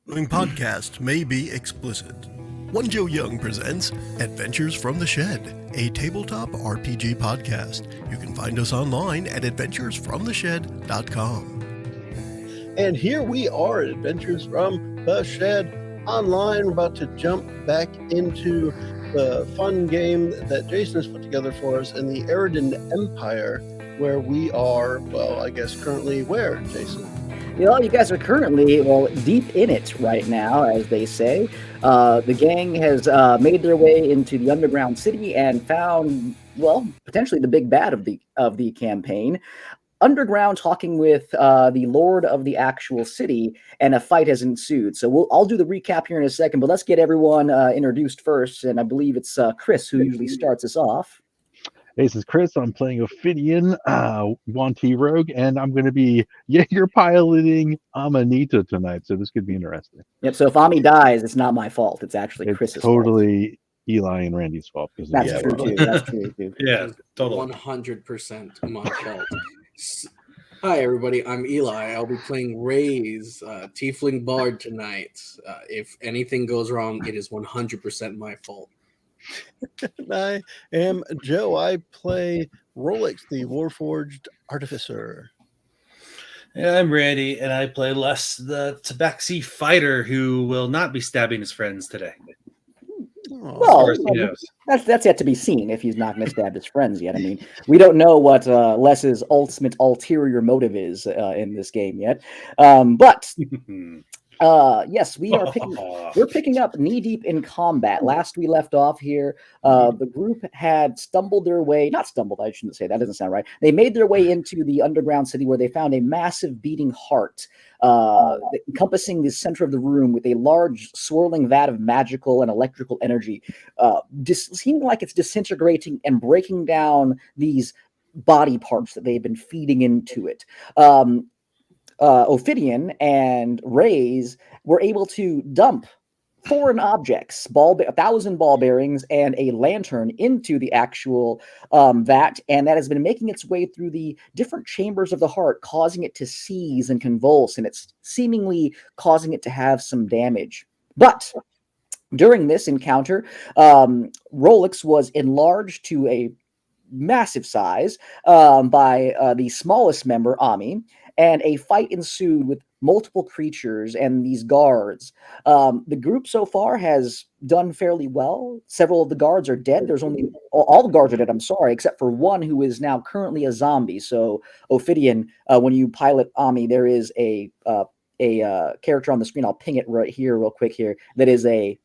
following podcast may be explicit. One Joe Young presents Adventures from the Shed, a tabletop RPG podcast. You can find us online at adventuresfromtheshed.com. And here we are at Adventures from the Shed Online. We're about to jump back into the fun game that Jason has put together for us in the Eridan Empire, where we are, well, I guess currently where, Jason? You guys are currently, deep in it right now, as they say. The gang has made their way into the underground city and found, potentially the big bad of the campaign. Underground, talking with the lord of the actual city, and a fight has ensued. So I'll do the recap here in a second, but let's get everyone introduced first. And I believe it's Chris who usually starts us off. Hey, this is Chris. I'm playing Ophidian, Wanty Rogue, and I'm going to be Jaeger piloting Amanita tonight, so this could be interesting. Yep, so if Ami dies, it's not my fault. It's actually Chris's totally fault. Eli and Randy's fault. That's true, too. That's true, too. Yeah, totally. 100% my fault. Hi, everybody. I'm Eli. I'll be playing Ray's Tiefling Bard tonight. If anything goes wrong, it is 100% my fault. I am Joe. I play Rolex, the Warforged Artificer. Yeah, I'm Randy, and I play Les, the Tabaxi fighter who will not be stabbing his friends today. That's yet to be seen if he's not going to stab his friends yet. I mean, we don't know what Les's ultimate ulterior motive is in this game yet. But yes, we're picking up knee deep in combat. Last we left off here, the group had I shouldn't say that, doesn't sound right. They made their way into the underground city where they found a massive beating heart encompassing the center of the room with a large swirling vat of magical and electrical energy, seeming like it's disintegrating and breaking down these body parts that they've been feeding into it. Ophidian and Rays were able to dump foreign objects, 1,000 ball bearings and a lantern into the actual vat, and that has been making its way through the different chambers of the heart, causing it to seize and convulse, and it's seemingly causing it to have some damage. But during this encounter, Rolex was enlarged to a massive size by the smallest member, Ami, and a fight ensued with multiple creatures and these guards. The group so far has done fairly well. Several of the guards are dead. All the guards are dead, I'm sorry, except for one who is now currently a zombie. So, Ophidian, when you pilot Ami, there is a character on the screen. I'll ping it right here real quick here. That is a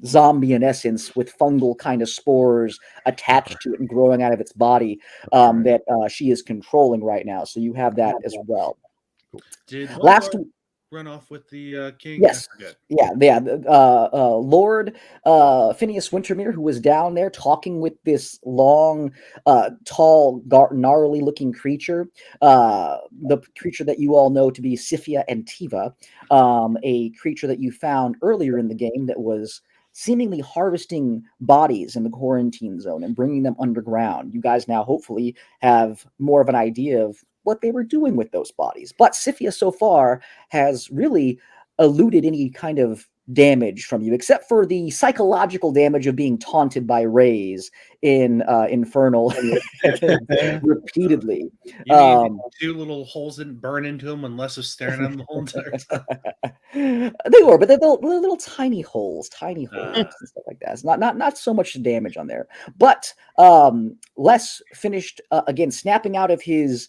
zombie in essence with fungal kind of spores attached to it and growing out of its body that she is controlling right now. So you have that as well. Did run off with the king? Yes. Lord Phineas Wintermere, who was down there talking with this long, tall, gnarly-looking creature, the creature that you all know to be Sifia Antiva, a creature that you found earlier in the game that was seemingly harvesting bodies in the quarantine zone and bringing them underground. You guys now hopefully have more of an idea of what they were doing with those bodies. But Sifia so far has really eluded any kind of damage from you, except for the psychological damage of being taunted by Rays in Infernal repeatedly. You mean 2 little holes didn't burn into him when Les was staring at him the whole entire time? They were, but they're little tiny holes and stuff like that. It's not so much damage on there. But Les finished again snapping out of his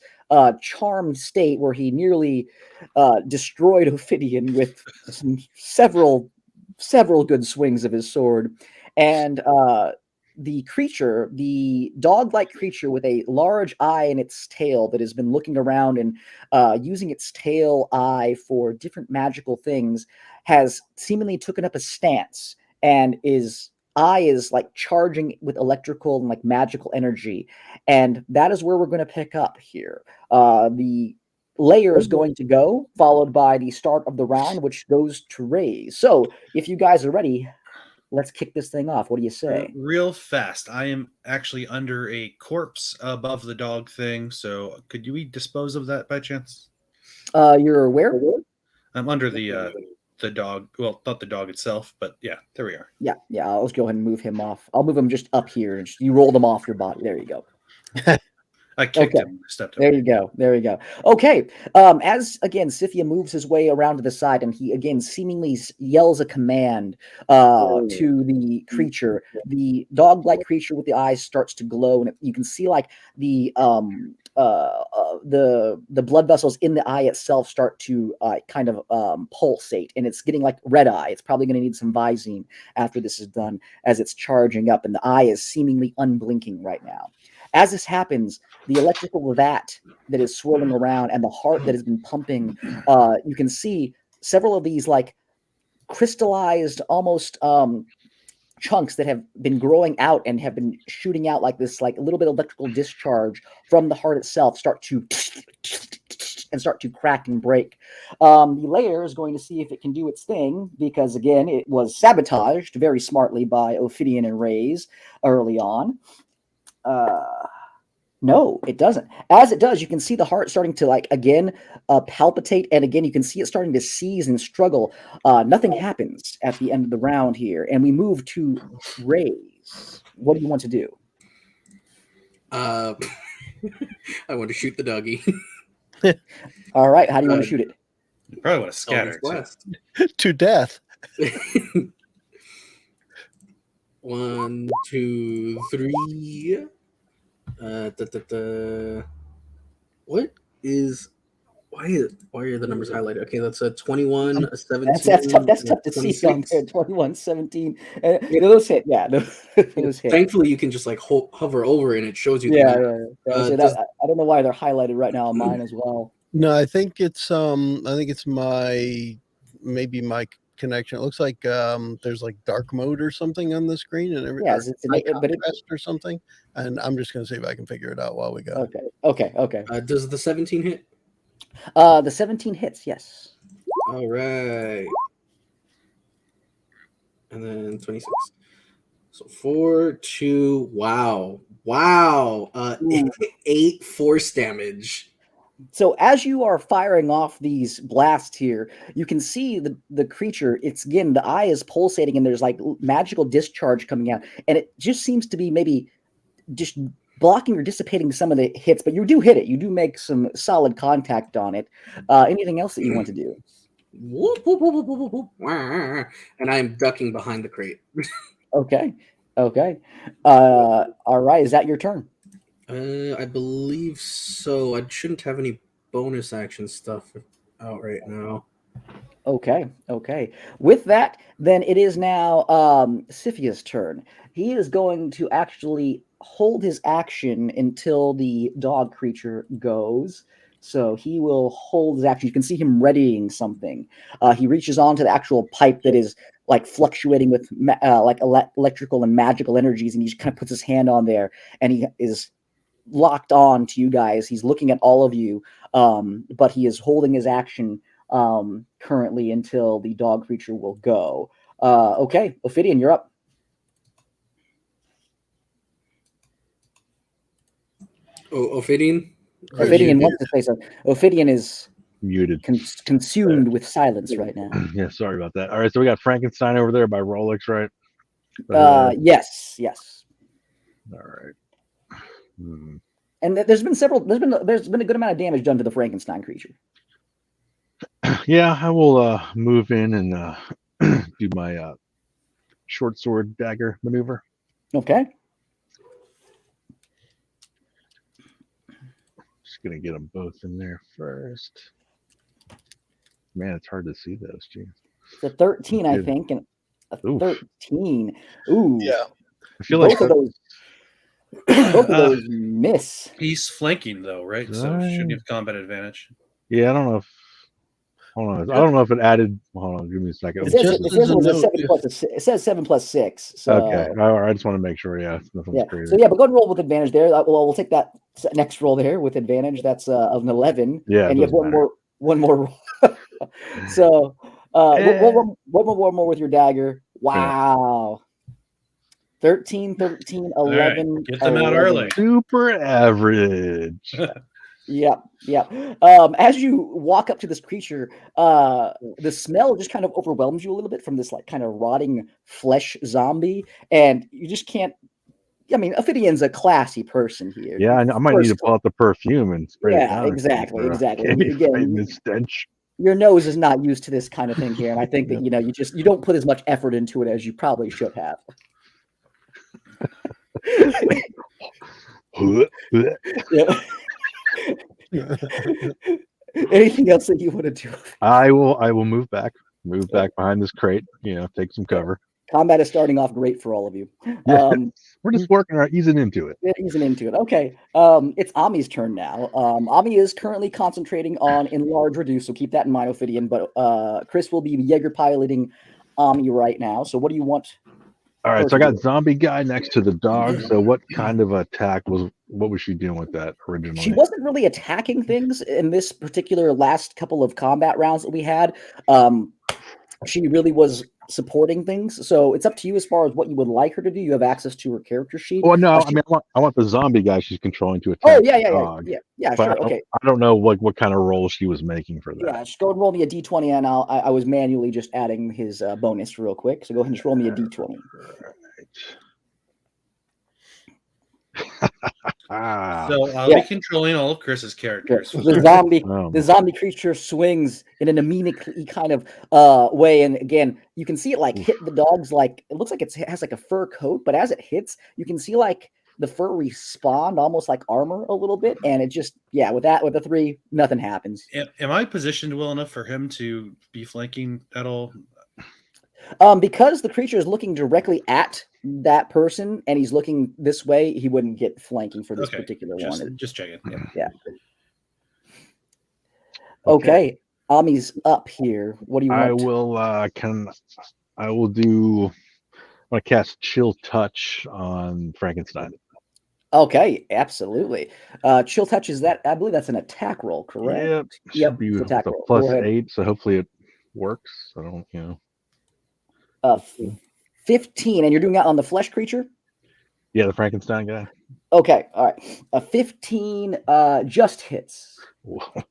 charmed state where he nearly destroyed Ophidian with several good swings of his sword, and the creature, the dog-like creature with a large eye in its tail that has been looking around and using its tail eye for different magical things, has seemingly taken up a stance and is eye is like charging with electrical and like magical energy. And that is where we're going to pick up here. The layer is going to go, followed by the start of the round, which goes to Rays. So if you guys are ready, let's kick this thing off. What do you say? Real fast. I am actually under a corpse above the dog thing. So could we dispose of that by chance? You're where? I'm under the the dog. Well, not the dog itself, but yeah, there we are. Yeah. I'll just go ahead and move him off. I'll move him just up here. You rolled him off your body. There you go. I kicked Okay. him, stepped There him. you go. There you go. Okay. As again, Scythia moves his way around to the side, and he again seemingly yells a command to the creature. The dog-like creature with the eyes starts to glow, and you can see like the blood vessels in the eye itself start to kind of pulsate, and it's getting like red eye. It's probably going to need some Visine after this is done, as it's charging up, and the eye is seemingly unblinking right now. As this happens, the electrical that is swirling around and the heart that has been pumping, you can see several of these like crystallized almost chunks that have been growing out and have been shooting out like this, like a little bit of electrical discharge from the heart itself start to crack and break. The layer is going to see if it can do its thing, because again, it was sabotaged very smartly by Ophidian and Rays early on. No, it doesn't. As it does, you can see the heart starting to like again palpitate, and again you can see it starting to seize and struggle. Nothing happens at the end of the round here, and we move to Rays. What do you want to do? I want to shoot the doggy. All right, how do you want to shoot it? You probably want to scatter. Eldritch Too. Blast. To death. 1, 2, 3. What is? Why are the numbers highlighted? Okay, that's a 21, a 17. That's tough to see on there. 21, 17. Those hit. Yeah, those hit. Thankfully, you can just like hover over and it shows you. Yeah. I don't know why they're highlighted right now on mine as well. No, I think it's maybe my connection. It looks like there's like dark mode or something on the screen, and or something. And I'm just gonna see if I can figure it out while we go. Okay. Does the 17 hit? The 17 hits, yes. All right. And then 26. So 4, 2. Wow. 8 force damage. So as you are firing off these blasts here, you can see the creature. It's again, the eye is pulsating, and there's like magical discharge coming out, and it just seems to be maybe just blocking or dissipating some of the hits. But you do hit it. You do make some solid contact on it. Anything else that you want to do? Whoop, whoop, whoop, whoop, whoop, whoop. And I am ducking behind the crate. Okay. All right. Is that your turn? I believe so. I shouldn't have any bonus action stuff out right now. Okay. With that, then it is now Scythia's turn. He is going to actually hold his action until the dog creature goes. So he will hold his action. You can see him readying something. He reaches onto the actual pipe that is like fluctuating with electrical and magical energies, and he just kind of puts his hand on there, and he is locked on to you guys. He's looking at all of you, but he is holding his action currently until the dog creature will go. Okay, Ophidian, you're up. Oh, Ophidian? Ophidian wants to say something. Ophidian is Muted. Consumed with silence right now. Yeah, sorry about that. All right, so we got Frankenstein over there by Rolex, right? Yes. All right. And there's been a good amount of damage done to the Frankenstein creature. Yeah, I will move in and do my short sword dagger maneuver. Okay. Just gonna get them both in there first. Man, it's hard to see those. Geez. It's a 13, I think, and a 13. Ooh. Yeah. I feel like both of those miss. He's flanking though, right? So shouldn't have combat advantage. Yeah, I don't know if. Hold on. I don't know if it added. Hold on. Give me a second. It says 7 plus 6. So. Okay. All right. I just want to make sure. Yeah. Nothing's crazy. So yeah, but go ahead and roll with advantage there. We'll take that next roll there with advantage. That's of an 11. Yeah. And you have one more roll. So one more with your dagger. Wow. 13, 11. Right. Get them out early. Super average. Yep, yep. As you walk up to this creature, the smell just kind of overwhelms you a little bit from this like kind of rotting flesh zombie, and you just can't. I mean, Ophidian's a classy person here. Yeah, I might need to First, pull out the perfume and spray it yeah, down. exactly, exactly. Candy Again, fighting this stench. your nose is not used to this kind of thing here, and I think that you don't put as much effort into it as you probably should have. Yeah. Anything else that you want to do? I will move back behind this crate. Take some cover. Combat is starting off great for all of you. Yeah, we're just working on easing into it. Yeah, easing into it. Okay. It's Ami's turn now. Ami is currently concentrating on enlarge reduce, so keep that in mind, Ophidian. But Chris will be Jaeger piloting Ami right now. So what do you want? All right, so I got zombie guy next to the dog. So what kind of attack what was she doing with that originally? She wasn't really attacking things in this particular last couple of combat rounds that we had. She really was supporting things. So it's up to you as far as what you would like her to do. You have access to her character sheet. Well, no, I want the zombie guy she's controlling to attack. Oh yeah, But sure. Okay. I don't know what kind of role she was making for that. Yeah, just go and roll me a d20, and I was manually just adding his bonus real quick. So go ahead and just roll me a d20. So I'll be controlling all of Chris's characters. The zombie creature swings in an immediately kind of way, and again, you can see it like hit the dog's like it looks like it has like a fur coat, but as it hits, you can see like the fur respawned almost like armor a little bit, and it just with the 3, nothing happens. Am I positioned well enough for him to be flanking at all? Because the creature is looking directly at that person and he's looking this way, he wouldn't get flanking for this particular one. Just checking. Yeah. Okay. Ami's up here. What do you want? I will I will do I'm gonna cast Chill Touch on Frankenstein. Okay, absolutely. Chill Touch is that I believe that's an attack roll, correct? Yep. Be attack a roll. +8, so hopefully it works. I don't 15, and you're doing that on the flesh creature? Yeah, the Frankenstein guy. Okay, all right. A 15 just hits.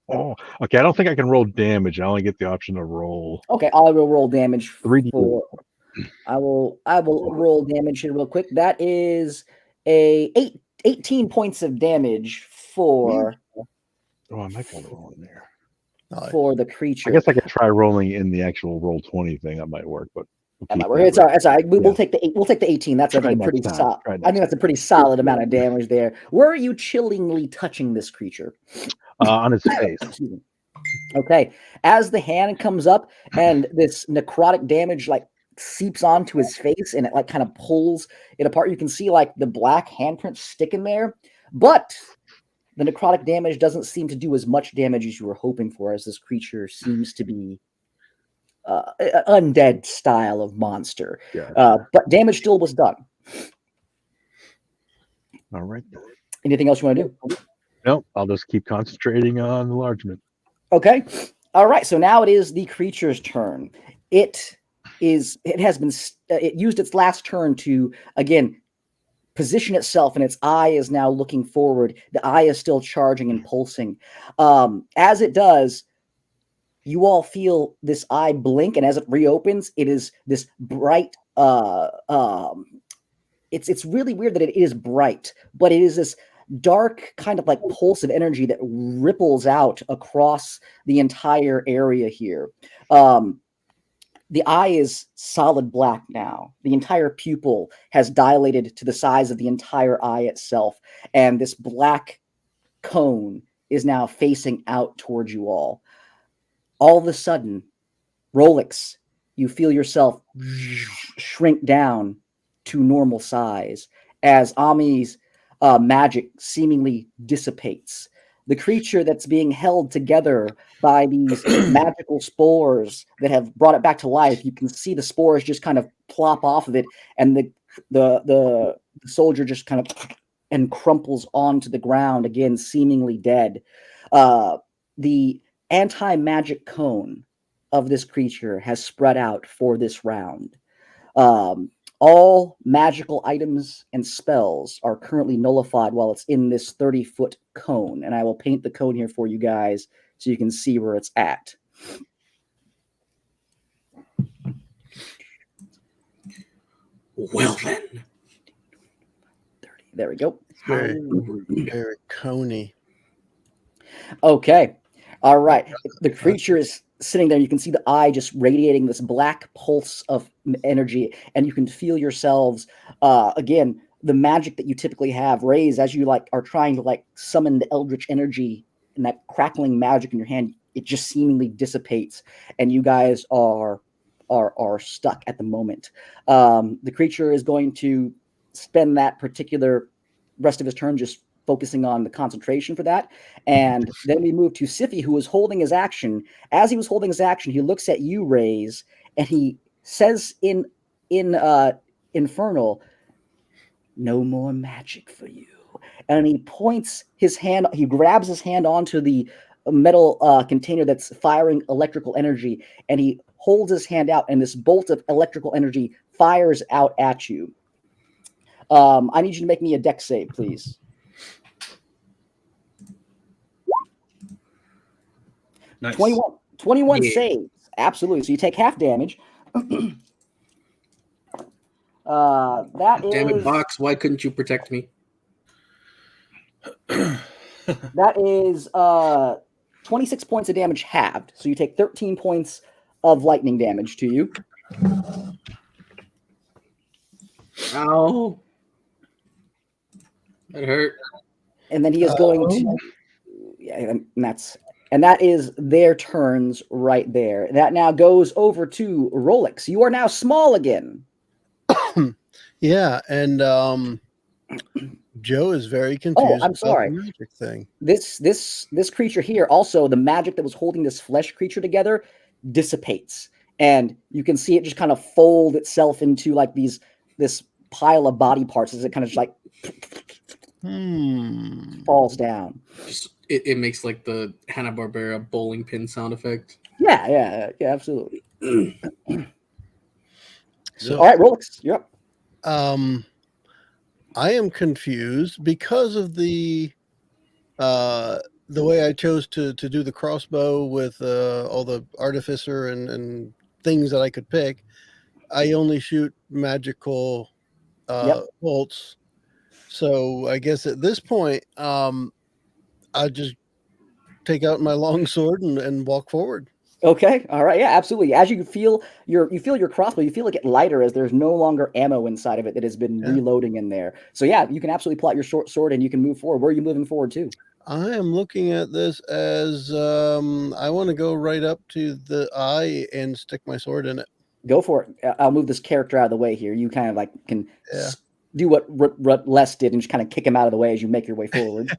Oh, okay. I don't think I can roll damage. I only get the option to roll. Okay, I will roll damage 3D. I will roll damage here real quick. That is a 18 points of damage for. Oh, I might be able to roll in there for the creature. I guess I could try rolling in the actual roll 20 thing. That might work, but. It's all right. We'll take the 8. We'll take the 18. That's I think pretty solid. I think that's a pretty solid amount of damage there. Where are you chillingly touching this creature? On his face. Okay. As the hand comes up and this necrotic damage like seeps onto his face and it like kind of pulls it apart, you can see like the black handprint sticking there, but the necrotic damage doesn't seem to do as much damage as you were hoping for, as this creature seems to be undead style of monster. But damage still was done. All right. Anything else you want to do? Nope. I'll just keep concentrating on enlargement. Okay. All right. So now it is the creature's turn. It used its last turn to again position itself, and its eye is now looking forward. The eye is still charging and pulsing. As it does, you all feel this eye blink, and as it reopens, it is this bright. It's really weird that it is bright, but it is this dark kind of like pulse of energy that ripples out across the entire area here. The eye is solid black now. The entire pupil has dilated to the size of the entire eye itself, and this black cone is now facing out towards you all. All of a sudden, Rolex, you feel yourself shrink down to normal size as Ami's magic seemingly dissipates. The creature that's being held together by these magical spores that have brought it back to life, you can see the spores just kind of plop off of it, and the soldier just kind of and crumples onto the ground again, seemingly dead. The anti-magic cone of this creature has spread out for this round. All magical items and spells are currently nullified while it's in this 30-foot cone. And I will paint the cone here for you guys so you can see where it's at. Well then. 30. There we go. Very, very coney. Okay. All right. The creature is sitting there. You can see the eye just radiating this black pulse of energy, and you can feel yourselves, again, the magic that you typically have raised as you are trying to summon the eldritch energy, and that crackling magic in your hand, it just seemingly dissipates, and you guys are stuck at the moment. The creature is going to spend that particular rest of his turn just focusing on the concentration for that. And then we move to Siffy, who was holding his action. As he was holding his action, he looks at you, Raze, and he says in Infernal, "No more magic for you." And he points his hand, he grabs his hand onto the metal container that's firing electrical energy, and he holds his hand out, and this bolt of electrical energy fires out at you. I need you to make me a dex save, please. Nice. 21 Yeah. saves. Absolutely. So you take half damage. That Damn it, is Box. Why couldn't you protect me? that is 26 points of damage halved. So you take 13 points of lightning damage to you. Ow. That hurt. And then he is going to and that is their turns right there. That now goes over to Rolex. You are now small again. Yeah, and Joe is very confused I'm sorry. about the magic thing. This creature here, also the magic that was holding this flesh creature together dissipates, and you can see it just kind of fold itself into this pile of body parts as it kind of just falls down. It makes like the Hanna-Barbera bowling pin sound effect. Yeah, absolutely. So, all right, Rolex, you're up. I am confused because of the way I chose to do the crossbow with all the artificer and things that I could pick. I only shoot magical bolts. So I guess at this point, I just take out my long sword and walk forward. Okay, all right, yeah, absolutely. As you feel your crossbow, you feel it get lighter as there's no longer ammo inside of it that has been reloading in there. So yeah, you can absolutely pull out your short sword and you can move forward. Where are you moving forward to? I am looking at this as I want to go right up to the eye and stick my sword in it. Go for it. I'll move this character out of the way here. You kind of can do what Les did and just kind of kick him out of the way as you make your way forward.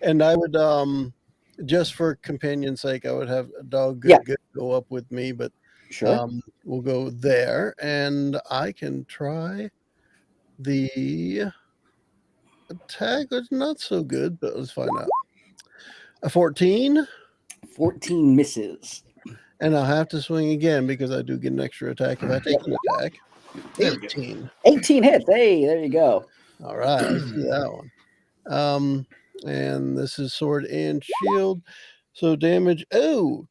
And I would just for companion's sake, I would have a dog go up with me, but sure, we'll go there, and I can try the attack. It's not so good, but let's find out. A 14. 14 misses, and I'll have to swing again because I do get an extra attack if I take an attack. 18. 18 hits. Hey, there you go. All right, I see that one. And this is sword and shield. So damage. 2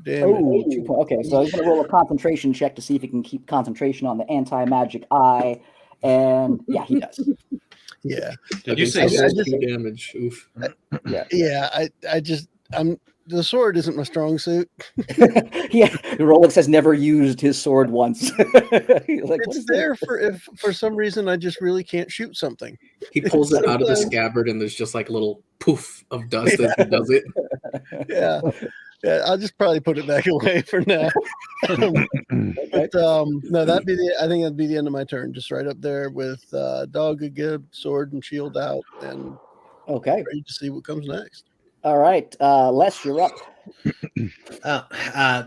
damage. 2 points. Okay, so he's going to roll a concentration check to see if he can keep concentration on the anti-magic eye. And yeah, he does. Yeah. Did you say 2 damage? Oof. The sword isn't my strong suit. Rolex has never used his sword once. It's there if for some reason I just really can't shoot something. He pulls it out of the scabbard and there's just like a little poof of dust as he does it. Yeah, I'll just probably put it back away for now. But no, I think that'd be the end of my turn. Just right up there with dog again, sword and shield out, and ready to see what comes next. All right, Les, you're up.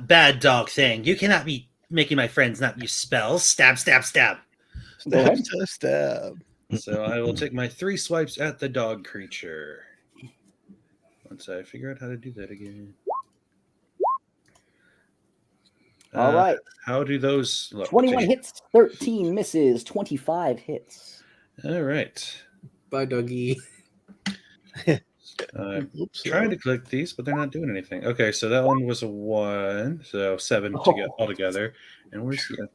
Bad dog thing. You cannot be making my friends not use spells. Stab, stab, stab. Stab. So I will take my 3 swipes at the dog creature. Once I figure out how to do that again. All right. How do those look? 21 hits, 13 misses, 25 hits. All right. Bye, Dougie. Oops, Trying to click these, but they're not doing anything. Okay, so that one was a 1, so 7 to get all together. And where's the...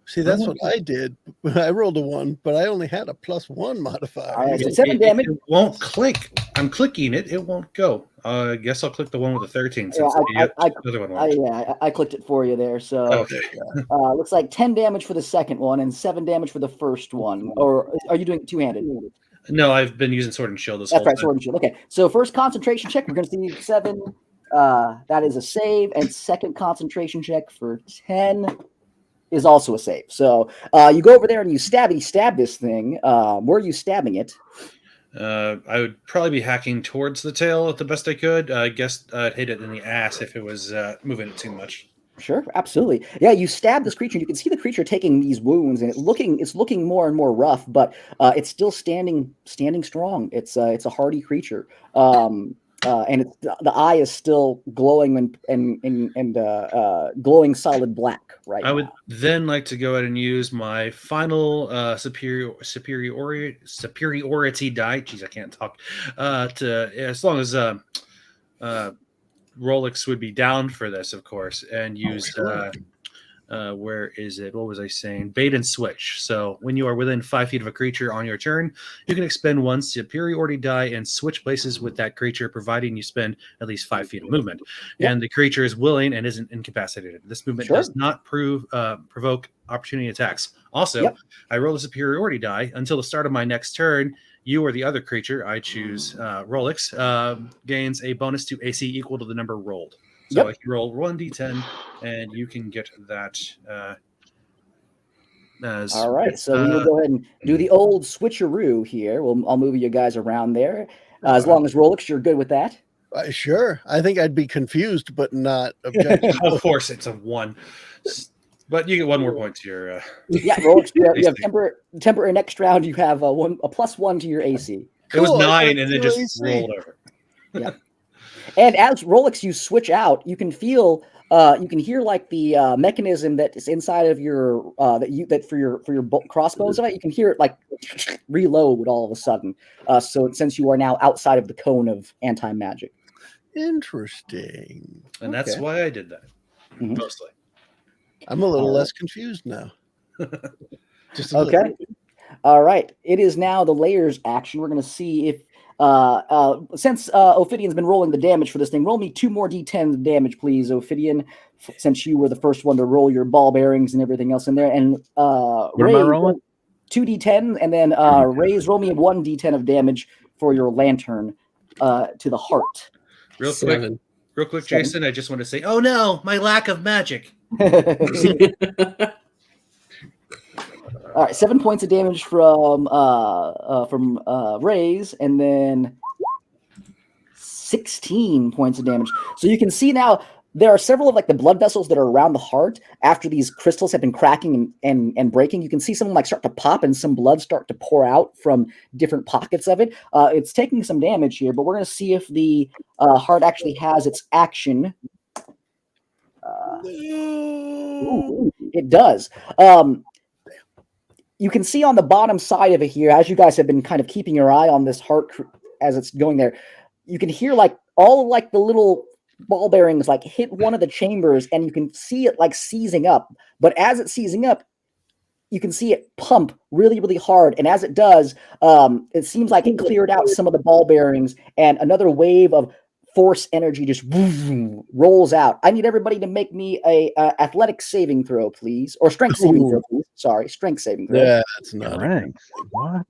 See, that's what I did. I rolled a 1, but I only had a +1 modifier. All right, so 7 damage. It won't click. I'm clicking it. It won't go. I guess I'll click the one with the 13 since the other one won't. I clicked it for you there. So Okay. looks like 10 damage for the second one and 7 damage for the first one. Or are you doing it two-handed? No, I've been using Sword and Shield this That's whole right, time. Sword and Shield. Okay, so first concentration check, we're going to see 7. That is a save, and second concentration check for 10 is also a save. So you go over there and you stab this thing. Where are you stabbing it? I would probably be hacking towards the tail at the best I could. I guess I'd hit it in the ass if it was moving it too much. Sure, absolutely. Yeah, you stab this creature. You can see the creature taking these wounds, and it's looking more and more rough, but it's still standing strong. It's a hardy creature, and it's the eye is still glowing and glowing solid black. Right. I would then like to go ahead and use my final superiority die. Jeez, I can't talk. To as long as Rolex would be down for this, of course, and use where is it? What was I saying? Bait and switch. So when you are within 5 feet of a creature on your turn, you can expend one superiority die and switch places with that creature, providing you spend at least 5 feet of movement. Yep. And the creature is willing and isn't incapacitated. This movement does not provoke opportunity attacks. Also, I roll a superiority die until the start of my next turn. You or the other creature, I choose Rolex, gains a bonus to AC equal to the number rolled. So I can roll 1d10, and you can get that as... All right, so we will go ahead and do the old switcheroo here. I'll move you guys around there. As long as Rolex, you're good with that? Sure. I think I'd be confused, but not objective. Of course, it's a 1. But you get 1 more point to your... yeah, Rolex, you have temporary next round. You have a +1 to your AC. It was 9, and then just AC. Rolled over. Yeah. And as Rolex, you switch out, you can feel, you can hear like the mechanism that is inside of your that for your crossbows. You can hear it like reload all of a sudden. So since you are now outside of the cone of anti-magic. Interesting. And that's why I did that mostly. I'm a little less confused now. Just okay. All right. It is now the layers action. We're going to see if. Since Ophidion's been rolling the damage for this thing, roll me 2 more d10 of damage, please, Ophidian, since you were the first one to roll your ball bearings and everything else in there. And what am I rolling? 2 d10, and then Ray's roll me 1 d10 of damage for your lantern to the heart. Real quick, Jason, I just want to say, oh no, my lack of magic. All right, 7 points of damage from Rays, and then 16 points of damage. So you can see now there are several of like the blood vessels that are around the heart after these crystals have been cracking and breaking. You can see some like start to pop and some blood start to pour out from different pockets of it. It's taking some damage here, but we're going to see if the heart actually has its action. Ooh, it does. You can see on the bottom side of it here, as you guys have been kind of keeping your eye on this heart as it's going there, you can hear like all like the little ball bearings like hit one of the chambers, and you can see it like seizing up. But as it's seizing up, you can see it pump really, really hard. And as it does, it seems like it cleared out some of the ball bearings, and another wave of force energy just rolls out. I need everybody to make me a athletic saving throw, please, or strength saving throw, please. Sorry, strength saving throw. Yeah, that's not strength. What?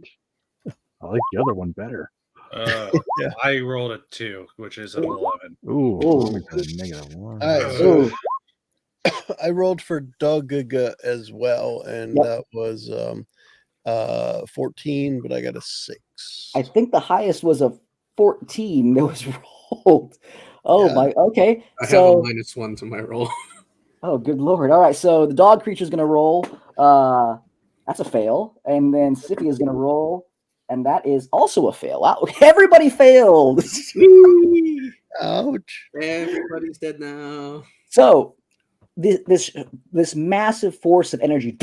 I like the other one better. I rolled a 2, which is an 11. Ooh. -1. All right, so I rolled for Doug as well, and that was 14, but I got a 6. I think the highest was a 14 that was rolled. My okay. I have a -1 to my roll. Oh, good lord. All right, so the dog creature is going to roll. That's a fail. And then Sippy is going to roll, and that is also a fail. Wow, everybody failed. Ouch. Everybody's dead now. So this massive force of energy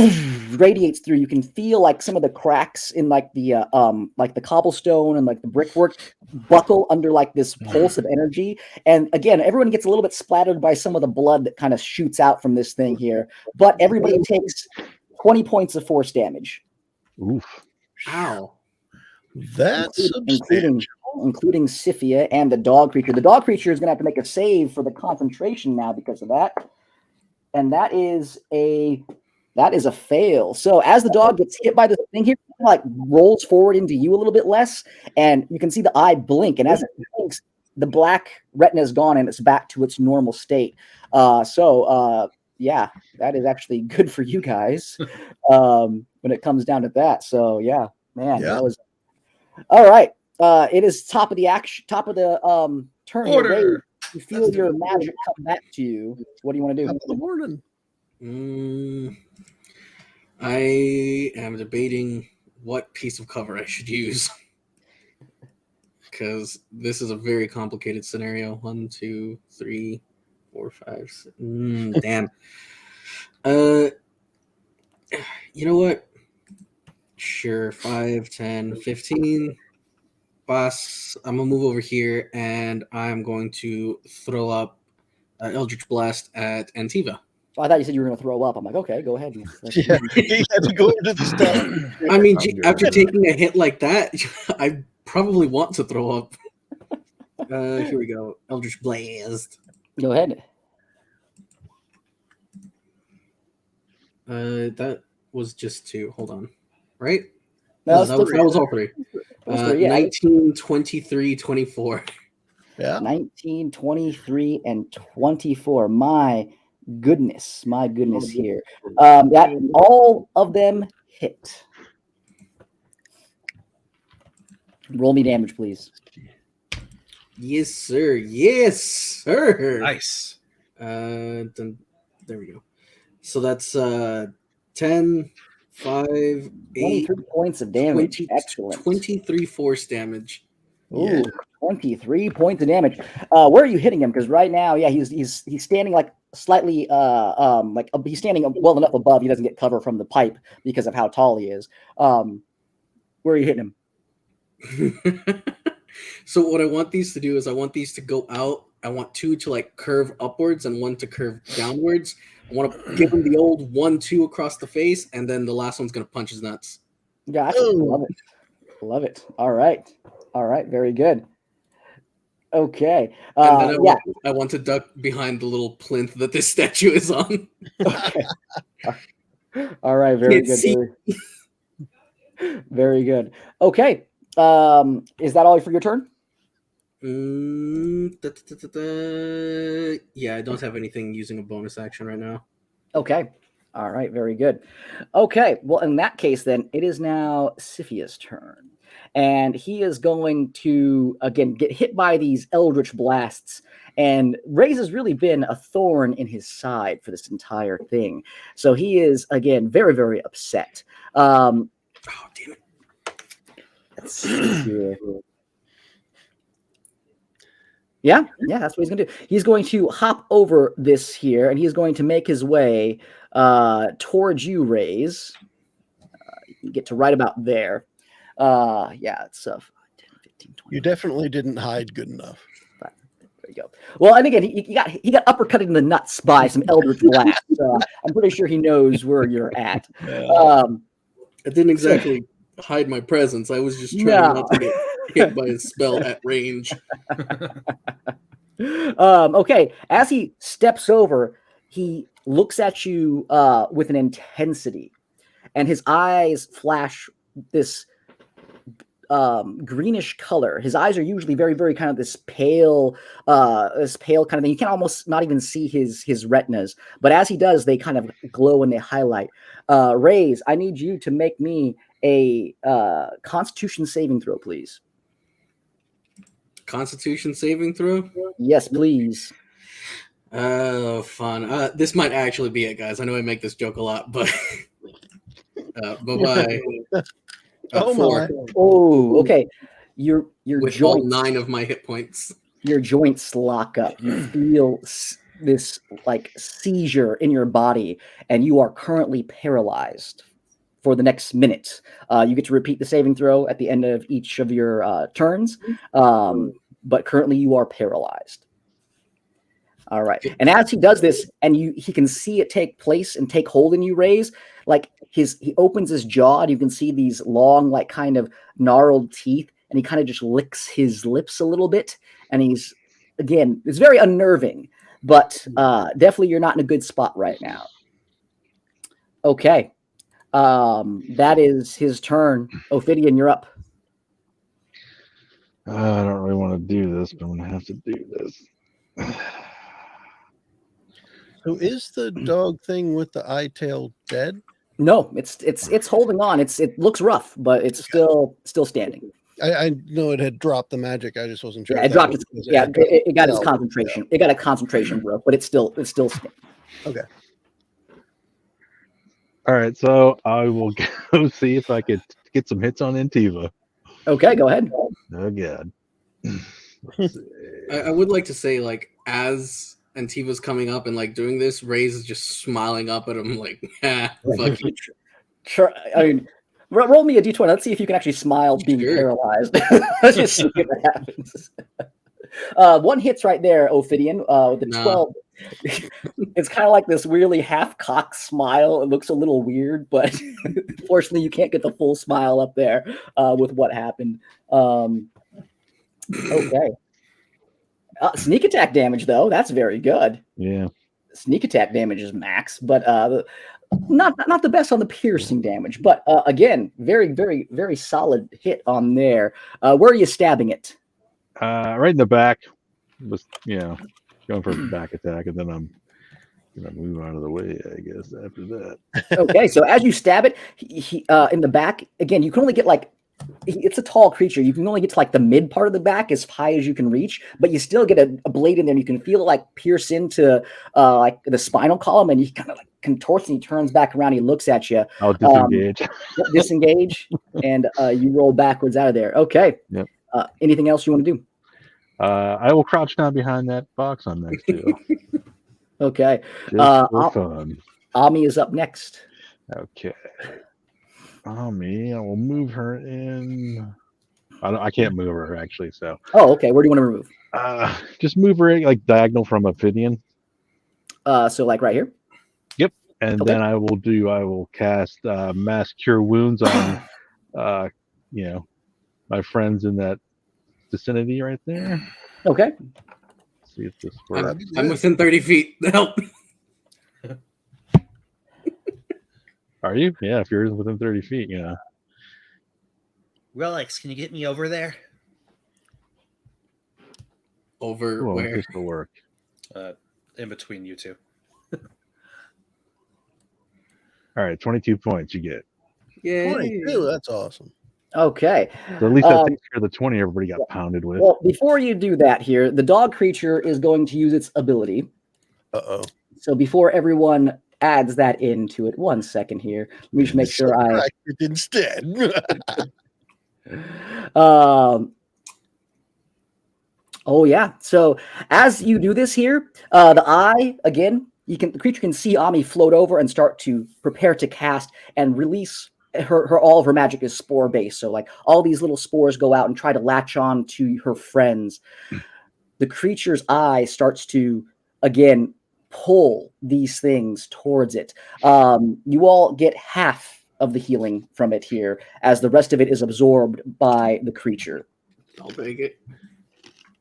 radiates through. You can feel like some of the cracks in like the cobblestone and like the brickwork buckle under like this pulse of energy. And again, everyone gets a little bit splattered by some of the blood that kind of shoots out from this thing here. But everybody takes 20 points of force damage. Oof. Ow. That's including Sifia and the dog creature. The dog creature is going to have to make a save for the concentration now because of that. And that is a fail. So as the dog gets hit by the thing here, it like rolls forward into you a little bit less, and you can see the eye blink. And as it blinks, the black retina is gone and it's back to its normal state. Yeah, that is actually good for you guys when it comes down to that. So yeah, man, that was all right. It is top of the turn. Order. You feel your magic come back to you. What do you want to do? Good morning. I am debating what piece of cover I should use. Because this is a very complicated scenario. 1, 2, 3, 4, 5, 6. Damn. You know what? Sure, 5, 10, 15. Boss, I'm going to move over here, and I'm going to throw up Eldritch Blast at Antiva. I thought you said you were going to throw up. I'm like, okay, go ahead. Yeah, he had to go into the stuff. I mean, after taking a hit like that, I probably want to throw up. Here we go. Eldritch Blast. Go ahead. That was just 2. Hold on. Right? No, that was all 3. 19, 23, 24. Yeah. 19, 23, and 24. My goodness here. That all of them hit. Roll me damage, please. Yes, sir. Yes, sir. Nice. There we go. So that's 10, 5, 8, 23 points of damage. 20, Excellent. 23 force damage. Ooh, 23 points of damage. Where are you hitting him? Because right now, yeah, he's standing like slightly he's standing well enough above. He doesn't get cover from the pipe because of how tall he is. Where are you hitting him? So what I want these to do is I want these to go out. I want 2 to like curve upwards and 1 to curve downwards. I want to give him the old 1-2 across the face, and then the last one's gonna punch his nuts. Gotcha. Love it. All right. Very good. Okay. And then I want to duck behind the little plinth that this statue is on. Okay. All right. Very good. Very good. Okay. Is that all for your turn? Yeah, I don't have anything using a bonus action right now. Okay. All right. Very good. Okay. Well, in that case, then it is now Sifia's turn. And he is going to, again, get hit by these Eldritch Blasts. And Raze has really been a thorn in his side for this entire thing. So he is, again, very, very upset. Oh, damn it. Let's see here. Yeah, that's what he's going to do. He's going to hop over this here, and he's going to make his way towards you, Raze. You get to right about there. It's 10, 15, 20. You definitely didn't hide good enough. There you go. Well, and again, he got uppercutted in the nuts by some Eldritch Blast. I'm pretty sure he knows where you're at. I didn't exactly hide my presence. I was just trying not to get hit by a spell at range. Okay, as he steps over, he looks at you with an intensity, and his eyes flash this greenish color. His eyes are usually very, very kind of this pale kind of thing. You can almost not even see his retinas, but as he does, they kind of glow and they highlight. Raze, I need you to make me a Constitution saving throw, please. Constitution saving throw? Yes, please. Oh, fun. This might actually be it, guys. I know I make this joke a lot, but bye-bye. 4. Oh, okay. Your with joints, all 9 of my hit points. Your joints lock up. You feel this like seizure in your body, and you are currently paralyzed for the next minute. You get to repeat the saving throw at the end of each of your turns, but currently you are paralyzed. All right. And as he does this, and he can see it take place and take hold in you, Raise, like he opens his jaw, and you can see these long, like kind of gnarled teeth, and he kind of just licks his lips a little bit. And he's, again, it's very unnerving, but definitely you're not in a good spot right now. Okay. That is his turn. Ophidian, you're up. I don't really want to do this, but I'm going to have to do this. So is the dog thing with the eye tail dead? No, it's holding on. It looks rough, but it's still standing. I know it had dropped the magic. I just wasn't sure. Yeah, it dropped its. Yeah, it got its concentration. It got a concentration growth, but it's still standing. Okay. All right, so I will go see if I could get some hits on Antiva. Okay, go ahead. Oh God. I would like to say, like, as Antiva's coming up and like doing this, Ray's is just smiling up at him like, fuck you. Sure. I mean, roll me a d20. Let's see if you can actually smile being paralyzed. Let's just see what happens. One hits right there, Ophidian, with the 12. It's kind of like this weirdly half-cocked smile. It looks a little weird, but fortunately you can't get the full smile up there with what happened. Okay. Sneak attack damage, though. That's very good. Yeah. Sneak attack damage is max, but not the best on the piercing damage. But again, very, very, very solid hit on there. Where are you stabbing it? Right in the back. Just, going for a back attack, and then I'm gonna move out of the way, I guess, after that. Okay, so as you stab it, he in the back, again, you can only get like, it's a tall creature. You can only get to like the mid part of the back as high as you can reach, but you still get a blade in there, and you can feel it like pierce into like the spinal column, and he kind of like contorts, and he turns back around. He looks at you. I'll disengage. Disengage, and you roll backwards out of there. Okay. Yep. Anything else you want to do? I will crouch down behind that box I'm next to. Okay. Just for fun. Ami is up next. Okay. Ami, I will move her in. I can't move her actually, so. Oh, okay. Where do you want to remove? Just move her like diagonal from Ophidian. So like right here. Yep. And then I will cast Mass Cure Wounds on my friends in that vicinity right there. Okay. Let's see if this works. I'm within 30 feet. Help. Are you? Yeah, if you're within 30 feet, Relics, can you get me over there? Over Cool, where? this will work. In between you two. All right, 22 points you get. Yeah. 22, that's awesome. Okay. So at least that takes care of the 20 everybody got pounded with. Well, before you do that here, the dog creature is going to use its ability. Uh-oh. So before everyone adds that into it, 1 second here. Let me just make sure I... Instead. Oh, yeah. So as you do this here, the eye, again, the creature can see Ami float over and start to prepare to cast and release all of her magic is spore based. So like all these little spores go out and try to latch on to her friends. The creature's eye starts to, again, pull these things towards it. You all get half of the healing from it here, as the rest of it is absorbed by the creature. I'll take it.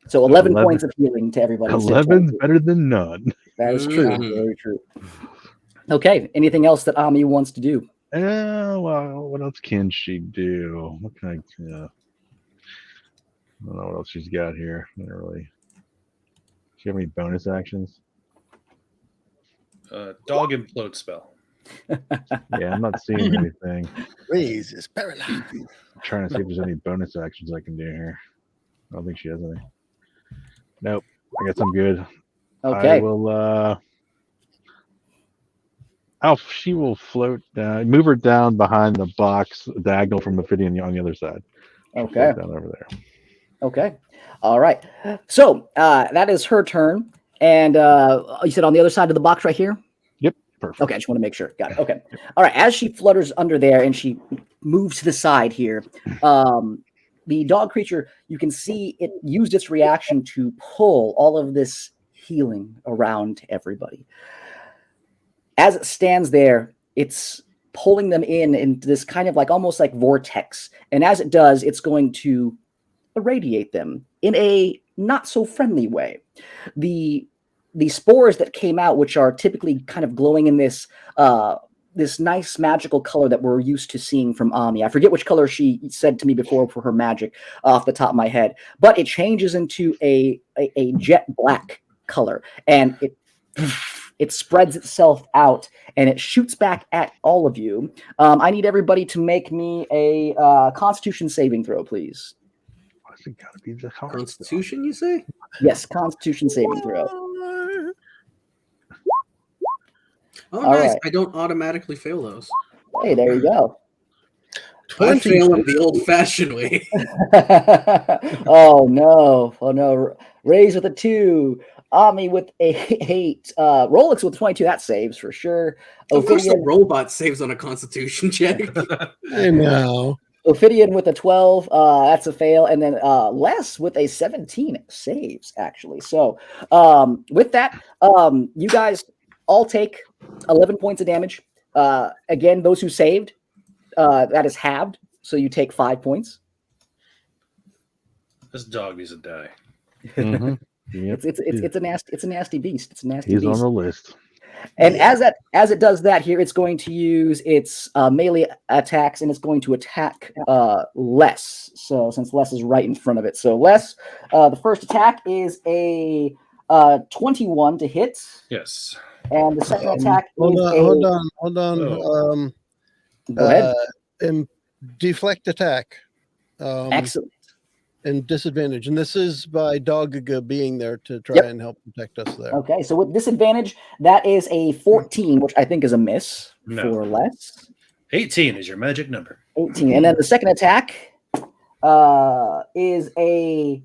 So 11 points of healing to everybody. 11 better than none. That is true. Very true. Okay. Anything else that Ami wants to do? Well, what else can she do? What can I don't know what else she's got here. Not really. Does she have any bonus actions? Dog implode spell. Yeah, I'm not seeing anything. Raise is paralyzed. I'm trying to see if there's any bonus actions I can do here. I don't think she has any. Nope. I guess I'm good. Okay. I will she will float down, move her down behind the box diagonal from Ophidian on the other side. Okay. Down over there. Okay. All right. So that is her turn. And you said on the other side of the box right here? Yep. Perfect. Okay, I just want to make sure. Got it. Okay. All right. As she flutters under there and she moves to the side here, the dog creature, you can see it used its reaction to pull all of this healing around everybody. As it stands there, it's pulling them into this kind of like almost like vortex. And as it does, it's going to irradiate them in a not so friendly way. The spores that came out, which are typically kind of glowing in this this nice magical color that we're used to seeing from Ami. I forget which color she said to me before for her magic off the top of my head, but it changes into a jet black color, and it spreads itself out and it shoots back at all of you. I need everybody to make me a Constitution saving throw, please. Why's it gotta be the hard Constitution, you say? Yes, Constitution saving throw. Oh, All nice. right. I don't automatically fail those. Hey, there you go. I fail them the old-fashioned way. Oh no! Raise with a 2, Ami with a 8, Rolex with 22. That saves for sure. Of course, the Ophidian, robot saves on a Constitution check. I know. Ophidian with a 12. That's a fail, and then Les with a 17 saves actually. So with that, you guys all take 11 points of damage. Again, those who saved, that is halved, so you take 5 points. This dog needs to die. Mm-hmm. Yep. It's a nasty beast. It's a nasty He's beast. on the list. And as it does that here, it's going to use its melee attacks, and it's going to attack Les. So since Les is right in front of it, so Les, the first attack is a 21 to hit. Yes. And the second attack Hold on. Oh. Go ahead. Deflect attack. Excellent. And disadvantage. And this is by Dogaga being there to try Yep. and help protect us there. Okay, so with disadvantage, that is a 14, which I think is a miss for Les. 18 is your magic number. 18. And then the second attack is a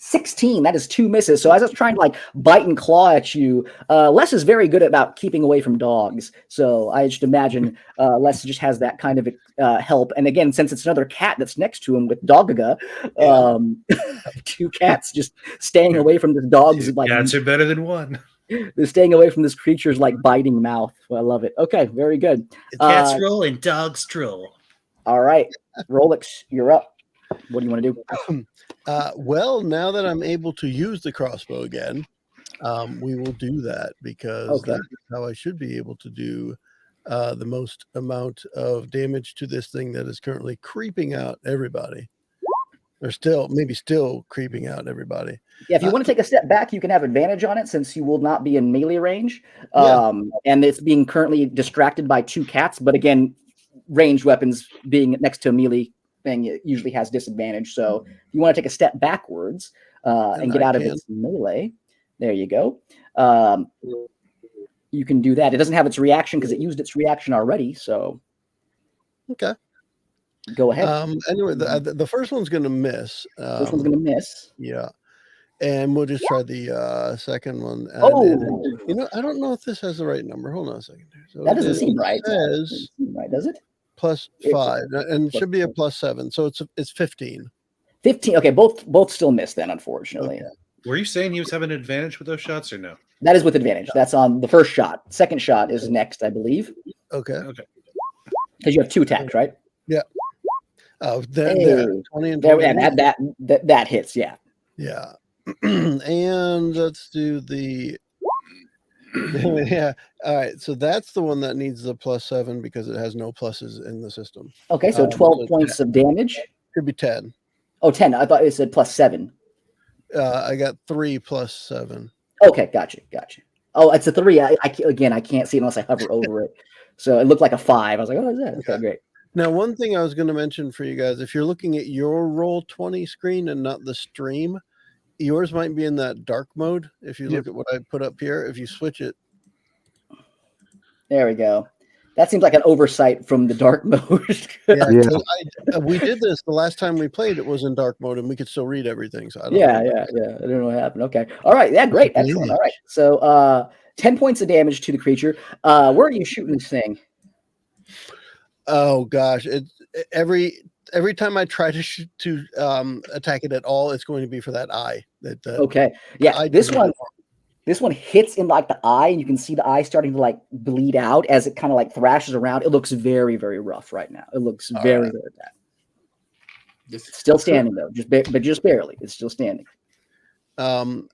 16. That is 2 misses. So as I was trying to like bite and claw at you, Les is very good about keeping away from dogs. So I just imagine Les just has that kind of help. And again, since it's another cat that's next to him with Dogaga, 2 cats just staying away from this dog's like Cats are better than one. they're staying away from this creature's like biting mouth. Well, I love it. Okay, very good. Cats roll and dogs troll. All right, Rolex, you're up. What do you want to do? Well, now that I'm able to use the crossbow again, we will do that because that's how I should be able to do the most amount of damage to this thing that is currently creeping out everybody. Or still creeping out everybody. Yeah, if you want to take a step back, you can have advantage on it since you will not be in melee range. Yeah. And it's being currently distracted by 2 cats. But again, ranged weapons being next to a melee thing, it usually has disadvantage. So if you want to take a step backwards and get out of its melee, there you go. You can do that. It doesn't have its reaction because it used its reaction already. So Okay. go ahead. Anyway, the first one's going to miss. This one's going to miss. Yeah. And we'll just try the second one. And I don't know if this has the right number. Hold on a second. So That doesn't seem right. Says Right, does it? plus 5, and it should be a plus 7. So it's 15. 15. Okay, both still miss then, unfortunately. Okay. Were you saying he was having an advantage with those shots or no? That is with advantage. That's on the first shot. Second shot is next, I believe, Okay. because you have 2 attacks, right? Yeah. Oh, there, 20 and There, 20. and that hits. Yeah. Yeah. And let's do the. Yeah. All right. So that's the one that needs the plus 7 because it has no pluses in the system. Okay, so 12 points of damage. Could be 10. Oh, 10. I thought it said plus 7. I got 3 plus 7. Okay, gotcha. Oh, it's a 3. I can't see it unless I hover over it. So it looked like a 5. I was like, oh, is that? Okay, great. Now, one thing I was going to mention for you guys, if you're looking at your Roll20 screen and not the stream, yours might be in that dark mode. If you look at what I put up here, if you switch it. There we go. That seems like an oversight from the dark mode. Yeah, Yeah. 'cause we did this the last time we played. It was in dark mode, and we could still read everything. So I don't know. Yeah. I don't know what happened. Okay. All right. Yeah. Great. Excellent. All right. So 10 points of damage to the creature. Where are you shooting this thing? Oh gosh, every time I try to attack it at all, it's going to be for that eye. Okay. Yeah. eye This doesn't one. have- This one hits in like the eye, and you can see the eye starting to like bleed out as it kind of like thrashes around. It looks very, very rough right now. It looks very, very bad. It's still standing though, but just barely. It's still standing. That's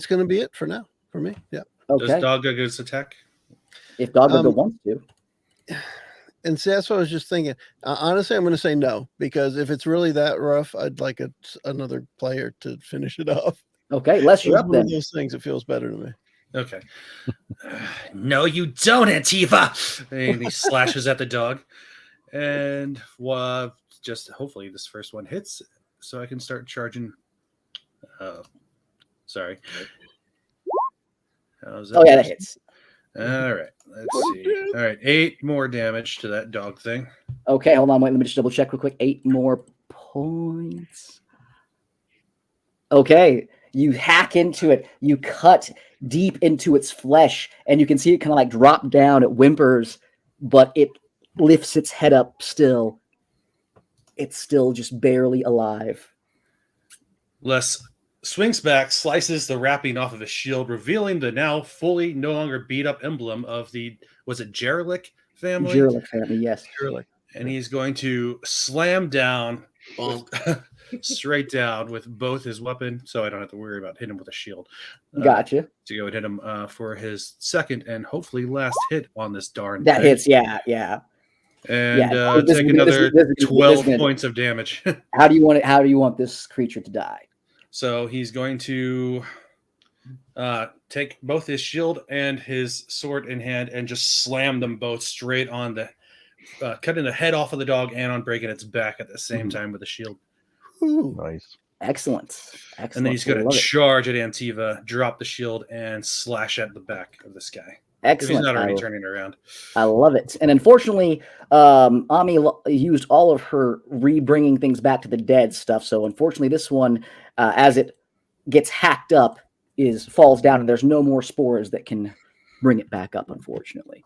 going to be it for now for me. Yeah. Okay. Does Doggo's attack? If Doggo wants to. And see, that's what I was just thinking. Honestly, I'm going to say no, because if it's really that rough, I'd like another player to finish it off. Okay, Les, you're It's up one of then. those things. It feels better to me. Okay. No, you don't, Antifa. And he slashes at the dog. And just hopefully this first one hits so I can start charging. Sorry. How's that? Oh, yeah, that hits. All right. Let's see. All right. 8 more damage to that dog thing. Okay, hold on. Wait, let me just double check real quick. 8 more points. Okay, you hack into it. You cut deep into its flesh, and you can see it kind of like drop down. It whimpers, but it lifts its head up still. It's still just barely alive. Les swings back, slices the wrapping off of his shield, revealing the now fully no longer beat up emblem of the, was it Jerlic family? Jerlic family, yes. Jerlic. And he's going to slam down straight down with both his weapon, so I don't have to worry about hitting him with a shield. Gotcha. To go and hit him for his second and hopefully last hit on this darn That thing. hits, yeah. And This take is- another this is 12 gonna- points of damage. How do you want it? How do you want this creature to die? So he's going to take both his shield and his sword in hand and just slam them both straight on the cutting the head off of the dog and on breaking its back at the same time with the shield. Ooh. Nice. Excellent. And then he's going to charge at Antiva, drop the shield, and slash at the back of this guy. If he's Excellent. not already turning around. I love it. And unfortunately, Ami used all of her re-bringing things back to the dead stuff. So unfortunately, this one, as it gets hacked up, falls down, and there's no more spores that can bring it back up, unfortunately.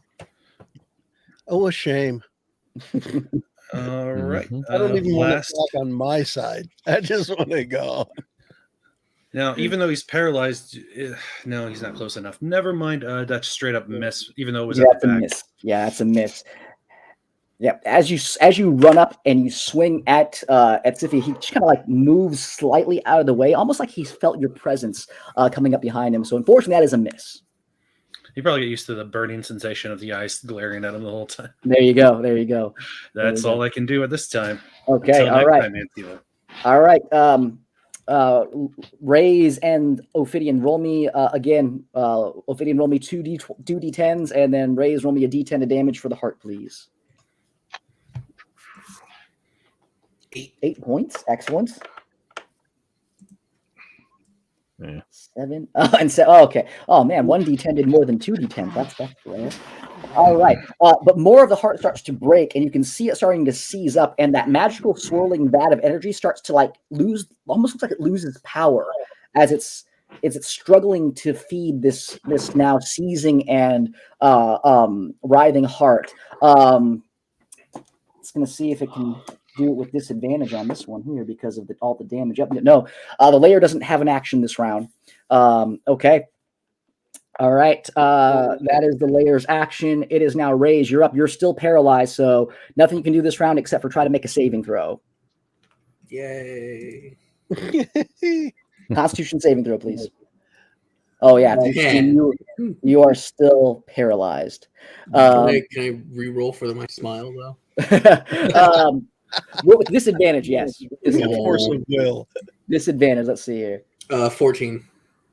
Oh, a shame. All right. I don't even want last. to talk on my side. I just want to go. Now, even though he's paralyzed, no, he's not close enough. Never mind. That's straight up miss, even though it was Yeah, at that's the a back. miss. Yeah, that's a miss. Yeah, as you run up and you swing at Siffy, he just kind of like moves slightly out of the way, almost like he's felt your presence coming up behind him. So unfortunately, that is a miss. He probably get used to the burning sensation of the ice glaring at him the whole time. There you go. That's all I can do at this time. Okay, Until all next right. time, Antifa. All right. Raise and Ophidian, roll me again. Ophidian, roll me 2 d10s, and then Raise, roll me a d10 of damage for the heart, please. 8 points. Excellent. Yeah. 7. Okay. Oh man, 1 d10 did more than 2 d10s. That's rare. All right. But more of the heart starts to break, and you can see it starting to seize up, and that magical swirling vat of energy starts to like almost looks like it loses power as it's struggling to feed this now seizing and writhing heart. It's gonna see if it can do it with disadvantage on this one here because of all the damage up. No, the layer doesn't have an action this round. Okay. All right. That is the layer's action. It is now Raised. You're up. You're still paralyzed, so nothing you can do this round except for try to make a saving throw. Yay. Constitution saving throw, please. Oh yeah, Okay. you are still paralyzed. Can I re-roll for my smile though? With disadvantage, yes. Force of will. Disadvantage. Let's see here. 14.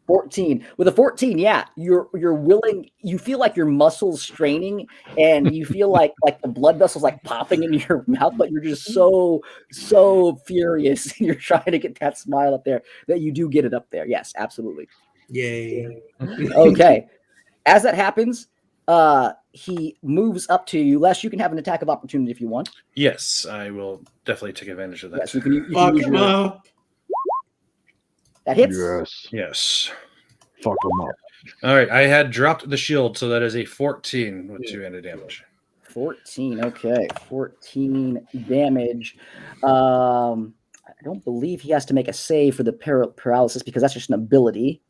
14. With a 14, yeah, you're willing. You feel like your muscles straining, and you feel like the blood vessels like popping in your mouth, but you're just so furious, and you're trying to get that smile up there that you do get it up there. Yes, absolutely. Yay. Okay. As that happens, he moves up to you. Les, you can have an attack of opportunity if you want. Yes, I will definitely take advantage of that. Yes, you can Fuck use him your, up. that hits. Yes. Yes. Fuck them up. All right, I had dropped the shield, so that is a 14 with 2 damage. 14. Okay, 14 damage. I don't believe he has to make a save for the paralysis because that's just an ability.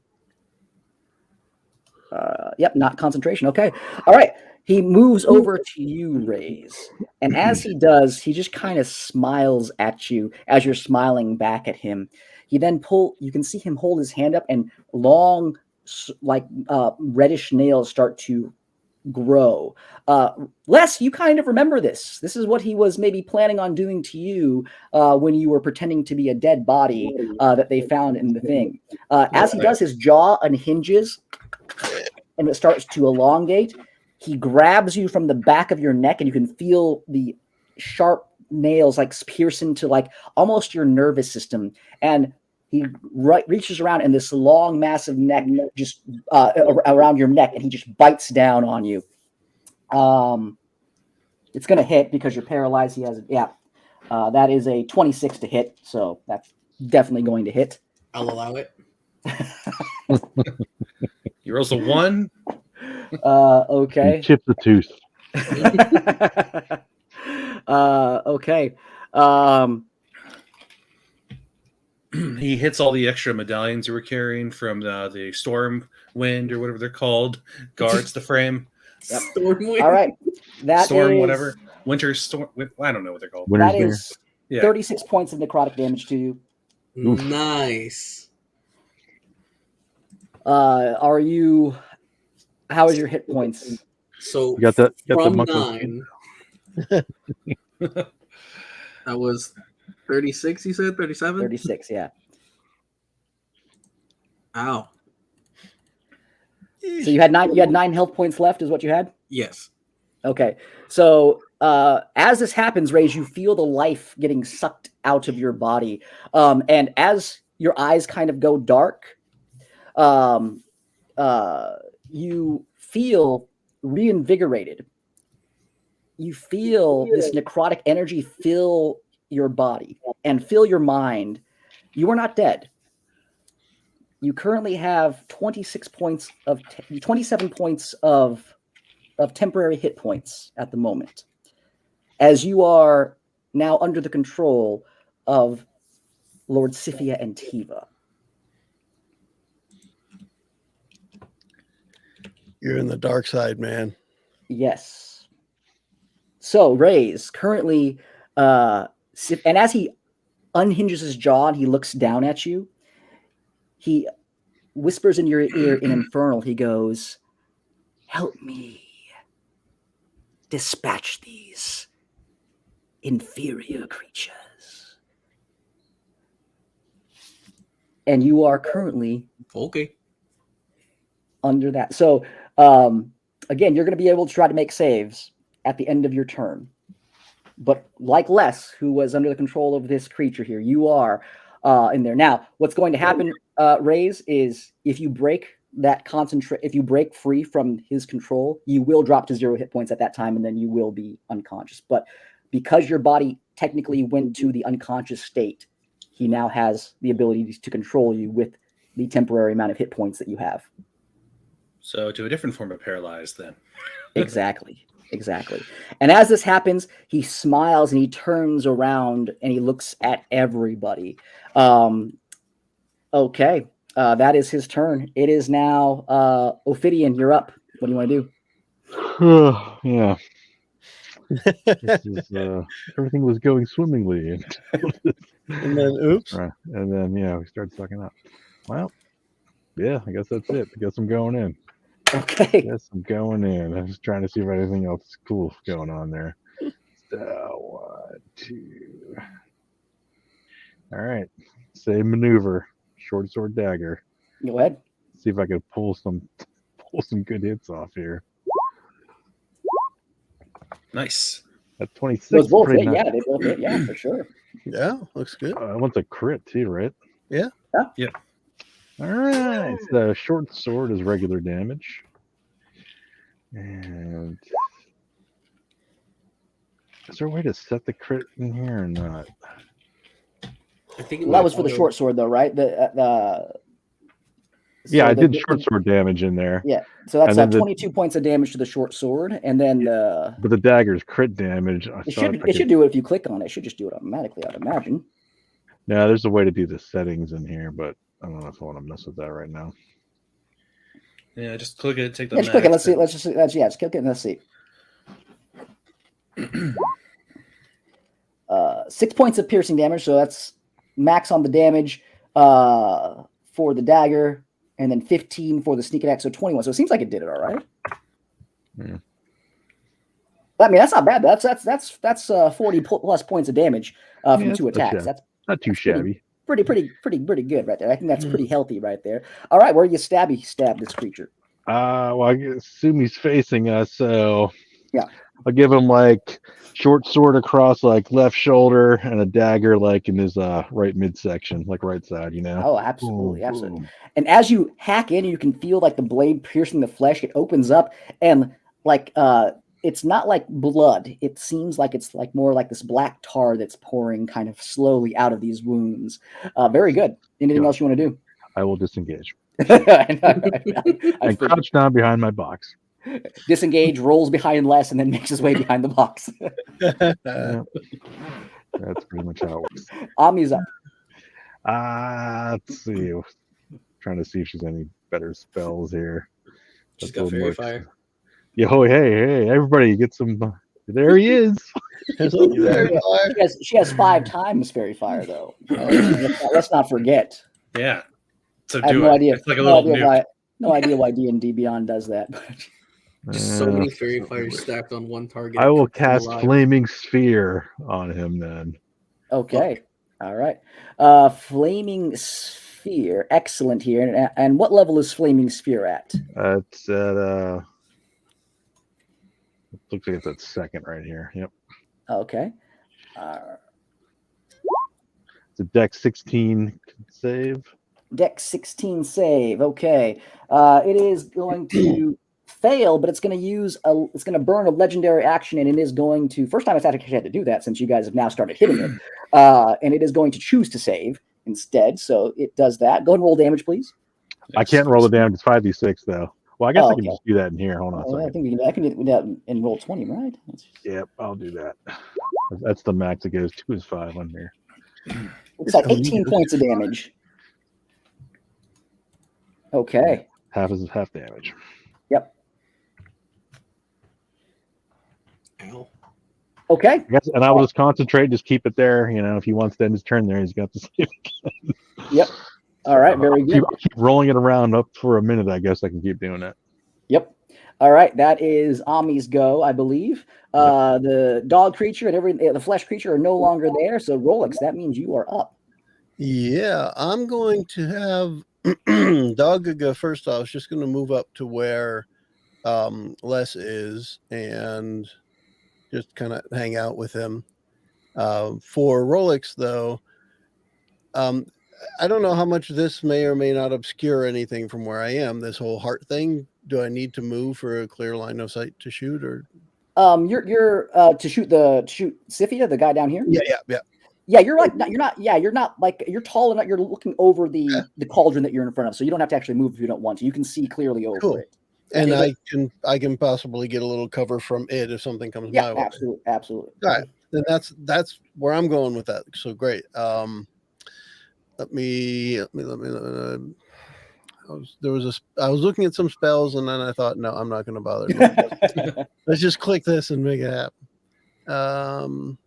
Yep, not concentration. Okay. All right. He moves over to you, Raze. And as he does, he just kind of smiles at you as you're smiling back at him. He then you can see him hold his hand up and long, reddish nails start to grow. Les, you kind of remember this. This is what he was maybe planning on doing to you when you were pretending to be a dead body that they found in the thing. As he does, his jaw unhinges and it starts to elongate. He grabs you from the back of your neck and you can feel the sharp nails like pierce into like almost your nervous system. And he reaches around and this long, massive neck just around your neck, and he just bites down on you. It's going to hit because you're paralyzed. He has that is a 26 to hit, so that's definitely going to hit. I'll allow it. He rolls a 1. Okay. Chip the tooth. Okay. He hits all the extra medallions you were carrying from the storm wind or whatever they're called. Guards the frame. Yep. Stormwind. All right. That Storm, is, whatever. Winter storm. I don't know what they're called. Winter's that Bear. is Yeah. 36 points of necrotic damage to you. Oof. Nice. Are you? How is your hit points? So You got the from monk. 9, that was 36. You said 37. 36. Yeah. Ow. So you had 9. You had 9 health points left, is what you had. Yes. Okay. So as this happens, Raze, you feel the life getting sucked out of your body, and as your eyes kind of go dark, you feel reinvigorated. You feel this necrotic energy fill your body and fill your mind. You are not dead. You currently have 27 points of temporary hit points at the moment, as you are now under the control of Lord Sifia and Tiva. You're in the dark side, man. Yes. So Raze currently, and as he unhinges his jaw and he looks down at you, he whispers in your ear in Infernal. He goes, "Help me dispatch these inferior creatures." And you are currently Okay. under that. So again, you're going to be able to try to make saves at the end of your turn. But like Les, who was under the control of this creature here, you are in there. Now, what's going to happen, Raze, is if you break if you break free from his control, you will drop to 0 hit points at that time, and then you will be unconscious. But because your body technically went to the unconscious state, he now has the ability to control you with the temporary amount of hit points that you have. So to a different form of paralyzed then. Exactly. And as this happens, he smiles and he turns around and he looks at everybody. Okay. That is his turn. It is now Ophidian, you're up. What do you want to do? Yeah. This is, everything was going swimmingly. And then, oops. Right. And then, we started sucking up. Well, yeah, I guess that's it. I guess I'm going in. Okay. Yes, I'm going in. I'm just trying to see if anything else is cool going on there. 1, 2. All right. Same maneuver. Short sword dagger. Go ahead. See if I can pull some good hits off here. Nice. At 26. Those both pretty hit, nice. yeah, they both hit, yeah, for sure. Yeah, looks good. I want the crit too, right? Yeah. Yep. All right. The short sword is regular damage. And is there a way to set the crit in here or not? I think Well, that was for the short sword, though, right? Yeah, so I the- did short sword damage in there. Yeah, so that's And then 22 points of damage to the short sword, and then But the dagger's crit damage. it should do it if you click on it. It should just do it automatically, I'd imagine. Yeah, there's a way to do the settings in here, but I don't know if I want to mess with that right now. Yeah, just click it. Take the. Yeah, just click it. max Let's see. Just click it and let's see. 6 points of piercing damage, so that's max on the damage for the dagger, and then 15 for the sneak attack, so 21. So it seems like it did it all right. Yeah. I mean, that's not bad. That's 40 plus points of damage from Yeah, 2 attacks. shabby. That's Not too shabby. pretty good right there. I think that's pretty healthy right there. All right, where do you stab this creature? Well, I assume he's facing us, so Yeah. I'll give him like short sword across like left shoulder and a dagger like in his right midsection, like right side, you know. Oh, absolutely, Boom, absolutely. boom. And as you hack in, you can feel like the blade piercing the flesh. It opens up, and like it's not like blood. It seems like it's like more like this black tar that's pouring kind of slowly out of these wounds. Very good. Anything else you want to do? I will disengage. I And crouch down behind my box. Disengage, rolls behind less, and then makes his way behind the box. Yeah. That's pretty much how it works. Ami's up. Let's see. Trying to see if she's any better spells here. She's That's got a little fairy more- fire. Yo, hey, everybody, get some. There he is. There's a very fire. She has 5 times fairy fire though. Let's not forget. Yeah. So I have do no it. idea. It's like a no little idea nuke. why D&D Beyond does that. Just so many fairy fires stacked on one target. I will keeps them cast alive. Flaming Sphere on him then. Okay. All right. Flaming Sphere. Excellent here. And what level is Flaming Sphere at? It's at looks like it's at second right here. Yep. Okay. It's a Dex 16 save. Dex 16 save. Okay. It is going to fail, but it's going to burn a legendary action, and it is going to, first time it's actually had to do that since you guys have now started hitting it. And it is going to choose to save instead. So it does that. Go ahead and roll damage, please. I can't roll the damage. It's 5d6 though. Well, I guess I can okay. just do that in here. Hold on a I second. think I can do that and roll 20, right? Yep, I'll do that. That's the max it goes to is 5 on here. Looks like 18 points of damage. Okay. Half is half damage. Yep. Ow. Okay. I guess, and I will just concentrate, just keep it there. You know, if he wants to end his turn there, he's got to save again. Yep. All right. Very good. Keep rolling it around up for a minute. I guess I can keep doing that. Yep. All right. That is Ami's go, I believe. The dog creature and the flesh creature are no longer there. So Rolex, that means you are up. Yeah, I'm going to have Dagaga first off. Just going to move up to where Les is and just kind of hang out with him. For Rolex, though, I don't know how much this may or may not obscure anything from where I am. This whole heart thing. Do I need to move for a clear line of sight to shoot, or? You're to shoot Sifia, the guy down here. Yeah. Yeah, you're tall enough. You're looking over the cauldron that you're in front of, so you don't have to actually move if you don't want to. You can see clearly over it. And Yeah, I can possibly get a little cover from it if something comes my way. Absolutely. All right, then that's where I'm going with that. So great. Let me. I was looking at some spells, and then I thought, no, I'm not going to bother. Let's just click this and make it happen.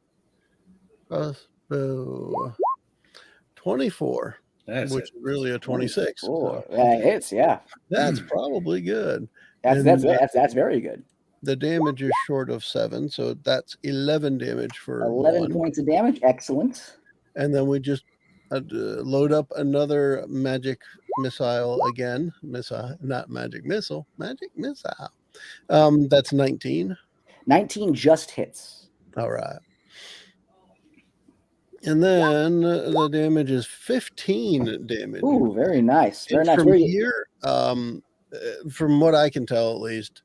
24. That's which is really a 26. So It's that's probably good. That's very good. The damage is short of 7, so that's 11 damage for 11 1. points of damage. Excellent. And then we just load up another magic missile again. Not magic missile. Magic missile. That's 19. 19 just hits. All right. And then the damage is 15 damage. Ooh, very nice. Very nice. From here, from what I can tell, at least,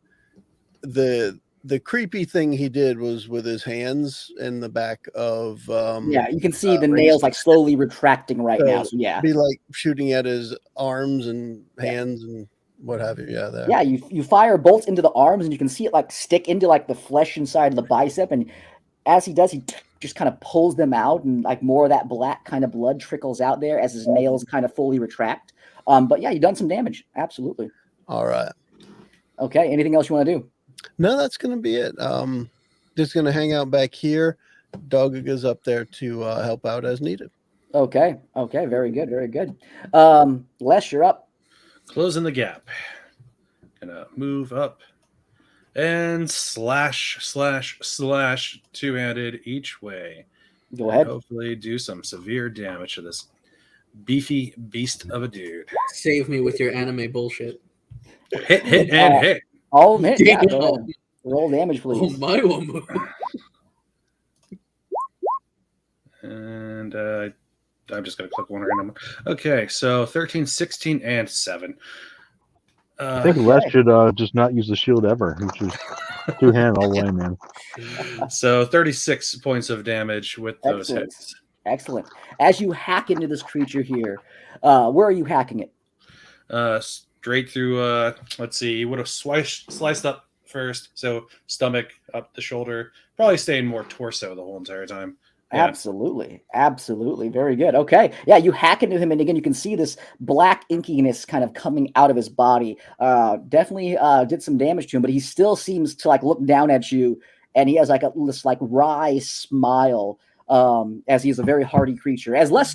the creepy thing he did was with his hands in the back of Yeah, you can see the Ray's nails like slowly retracting right now. So yeah, be like shooting at his arms and hands and what have you. Yeah, there. yeah, you fire bolts into the arms, and you can see it like stick into like the flesh inside of the bicep, and as he does, he just kind of pulls them out, and like more of that black kind of blood trickles out there as his nails kind of fully retract. But yeah, you've done some damage. Absolutely. All right. Okay. Anything else you want to do? No, that's gonna be it. Just gonna hang out back here. Dog is up there to help out as needed. Okay. Okay. Very good. Very good. Les, you're up. Closing the gap. Gonna move up and slash, two-handed each way. Go ahead. Hopefully do some severe damage to this beefy beast of a dude. Save me with your anime bullshit. Hit, and hit. All hit. Yeah. Damn. Go ahead. Roll damage, Oh, please. my one. And I'm just going to click one random. Okay, so 13, 16, and 7. I think Les should just not use the shield ever. He should two-hand all the way, man. So 36 points of damage with those Excellent. hits. Excellent. As you hack into this creature here, where are you hacking it? Straight through, let's see, he would have sliced up first. So stomach, up the shoulder, probably staying more torso the whole entire time. Yeah. Absolutely. Absolutely. Very good. Okay. Yeah, you hack into him, and again, you can see this black inkiness kind of coming out of his body. Definitely did some damage to him, but he still seems to like look down at you, and he has like this like wry smile as he's a very hardy creature. As Les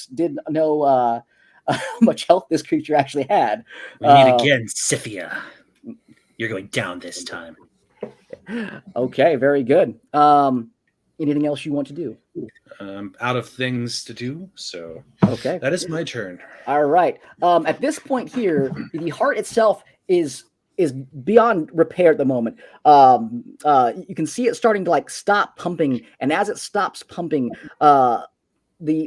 did know how much health this creature actually had. We meet again, Scythia. You're going down this time. Okay. Very good. Anything else you want to do? Out of things to do, so Okay. that is my turn. All right. At this point here, the heart itself is beyond repair at the moment. You can see it starting to like stop pumping, and as it stops pumping, the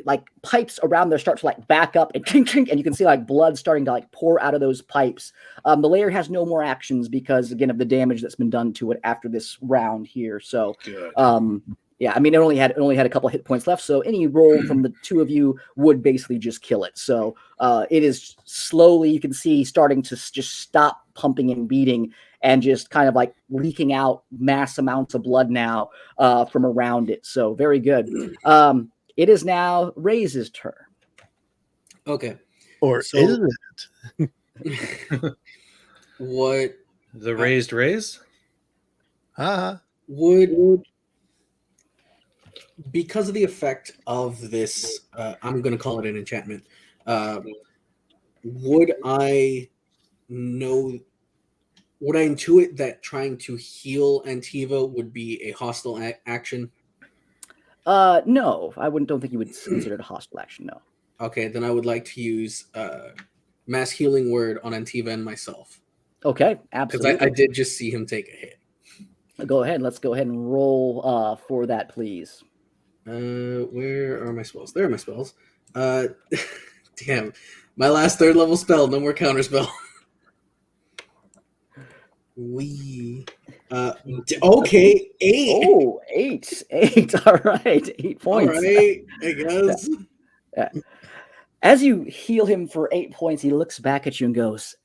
like pipes around there start to like back up and chink, chink, and you can see like blood starting to like pour out of those pipes. The layer has no more actions because again of the damage that's been done to it after this round here. So Good. yeah, I mean, it only had a couple hit points left, so any roll from the two of you would basically just kill it. So it is slowly, you can see, starting to just stop pumping and beating, and just kind of like leaking out mass amounts of blood now from around it. So very good. It is now Ray's turn. Okay. Or So- is it? What The raised raise? would, because of the effect of this, I'm going to call it an enchantment. Would I intuit that trying to heal Antiva would be a hostile action? No, don't think you would consider it a hostile action. No. Okay, then I would like to use mass healing word on Antiva and myself. Okay, Because absolutely. I did just see him take a hit. Go ahead. Let's go ahead and roll for that, please. Where are my spells? There are my spells. Damn. My last 3rd level spell, no more counterspell. Okay, 8. Oh, 8. 8. All right. 8 points. All right, I guess. As you heal him for 8 points, he looks back at you and goes,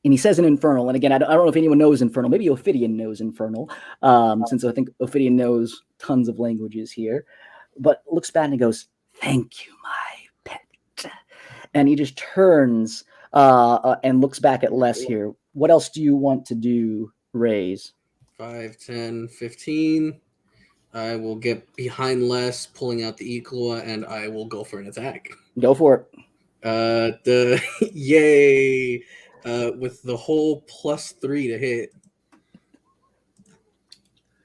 and he says in Infernal. And again, I don't know if anyone knows Infernal. Maybe Ophidian knows Infernal, since I think Ophidian knows tons of languages here. But looks back and he goes, "Thank you, my pet." And he just turns and looks back at Les here. What else do you want to do, Raise? 5, 10, 15. I will get behind Les, pulling out the Equa, and I will go for an attack. Go for it. Yay! With the whole +3 to hit.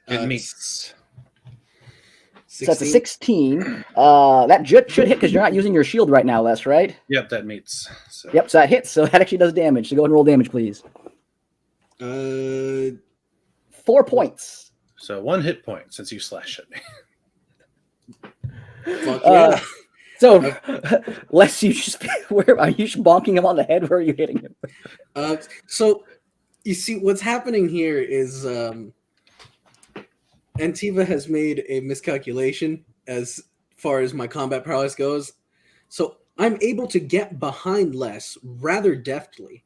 It meets. So that's a 16. That should hit because you're not using your shield right now, Les, right? Yep, that meets. So. Yep, so that hits. So that actually does damage. So go ahead and roll damage, please. 4 points. So 1 hit point since you slashed at me. Fuck yeah. So, Les, where are you bonking him on the head? Where are you hitting him? So You see, what's happening here is Antiva has made a miscalculation as far as my combat prowess goes. So I'm able to get behind Les rather deftly.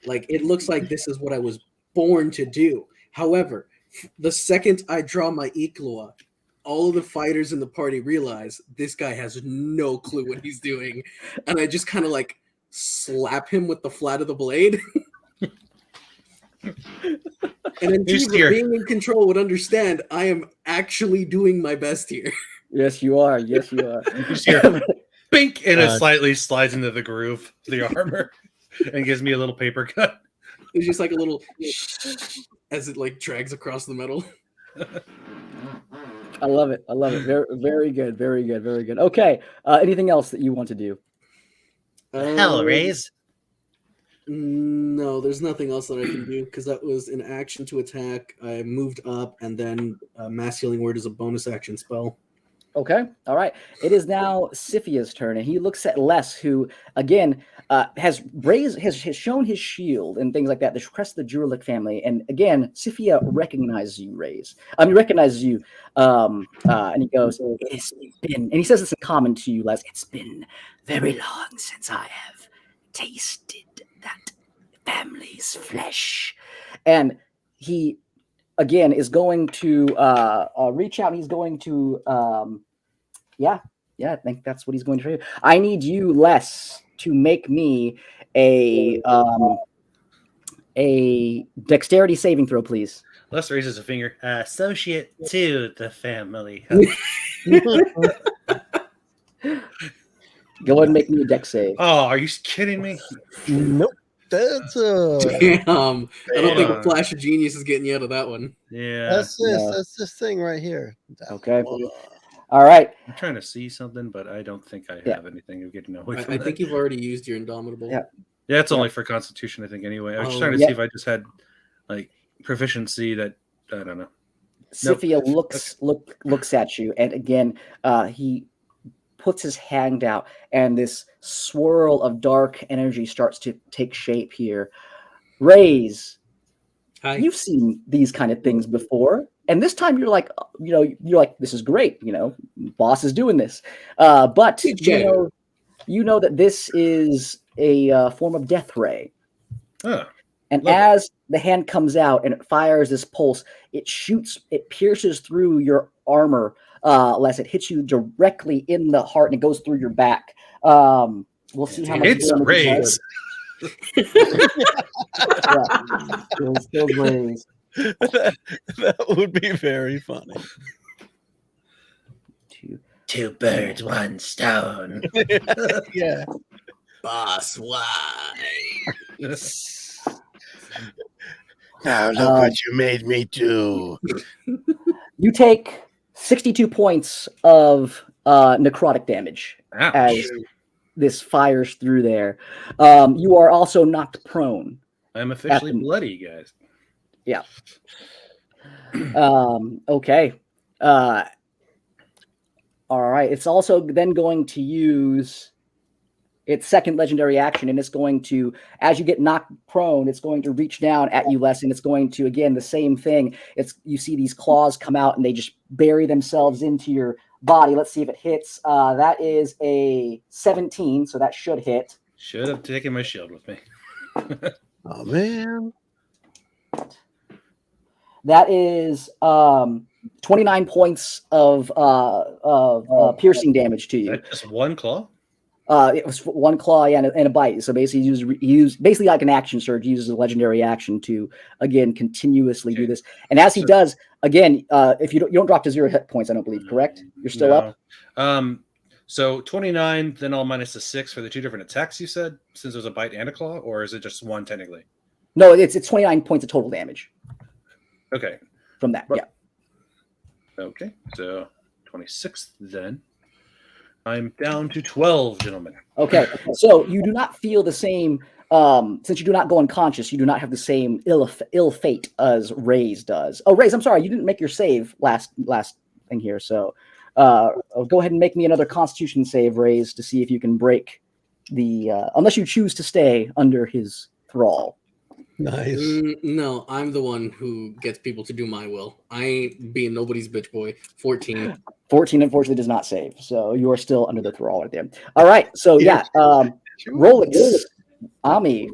Like, it looks like this is what I was born to do. However, the second I draw my Iklua, all of the fighters in the party realize this guy has no clue what he's doing. And I just kind of like slap him with the flat of the blade. And Antiva, being in control, would understand I am actually doing my best here. Yes, you are. Yes, you are. You just hear bink, and it slightly slides into the groove of the armor and gives me a little paper cut. It's just like a little as it like drags across the metal. I love it. I love it. Very, very good. Very good. Very good. Okay. Anything else that you want to do? Hell, Raise. No, there's nothing else that I can do because that was an action to attack. I moved up, and then Mass Healing Word is a bonus action spell. Okay. All right. It is now Siphia's turn, and he looks at Les, who again has shown his shield and things like that. The crest of the Juralic family, and again, Sifia recognizes you, recognizes you, and he goes, "It's been," and he says this in common to you, Les. "It's been very long since I have tasted that family's flesh," and he again is going to reach out, and he's going to I think that's what he's going to do. I need you, Les, to make me a dexterity saving throw, please. Les raises a finger. Associate to the family. Go ahead and make me a dex save. Oh, are you kidding me? Nope. That's Damn. I don't think a flash of genius is getting you out of that one. Yeah. That's this thing right here. Okay. All right. I'm trying to see something, but I don't think I have anything of getting away from I that. think you've already used your Indomitable. Yeah. Yeah, it's only for Constitution, I think, anyway. I was just trying to see if I just had, like, proficiency that, I don't know. Sifia looks at you, and again, he puts his hand out, and this swirl of dark energy starts to take shape here. Raise, Hi. you've seen these kind of things before, and this time you're like, this is great, boss is doing this, but you know that this is a form of death ray. Oh, and as the hand comes out and it fires this pulse, it pierces through your armor, lest it hits you directly in the heart, and it goes through your back. We'll see how much it's Raise. Still Raise. That would be very funny. Two birds, one stone. Yeah. Boss, why? Now look what you made me do. You take 62 points of necrotic damage. Ouch. As this fires through there. You are also knocked prone. I'm officially bloody, guys. Yeah. Okay. All right. It's also then going to use its second legendary action, and it's going to, as you get knocked prone, it's going to reach down at you, Les, and it's going to, again, the same thing. You see these claws come out, and they just bury themselves into your body. Let's see if it hits. That is a 17, so that should hit. Should have taken my shield with me. Oh, man. That is 29 points of piercing damage to you. That's just one claw? It was one claw and a bite. So basically, use basically like an action surge. He uses a legendary action to again continuously do this. And as he does, again, if you don't drop to 0 hit points, I don't believe. Correct? You're still up. So 29, then I'll minus the 6 for the two different attacks you said, since there's a bite and a claw, or is it just one technically? No, it's 29 points of total damage. Okay. From that, yeah. Okay, so 26 then. I'm down to 12, gentlemen. Okay, so you do not feel the same, since you do not go unconscious, you do not have the same ill fate as Raze does. Oh, Raze, I'm sorry, you didn't make your save last thing here, so go ahead and make me another Constitution save, Raze, to see if you can break the, unless you choose to stay under his thrall. Nice. No, I'm the one who gets people to do my will. I ain't being nobody's bitch boy. 14. 14 unfortunately does not save, so you are still under the thrall right there. All right, so Yeah. Rolex, Ami,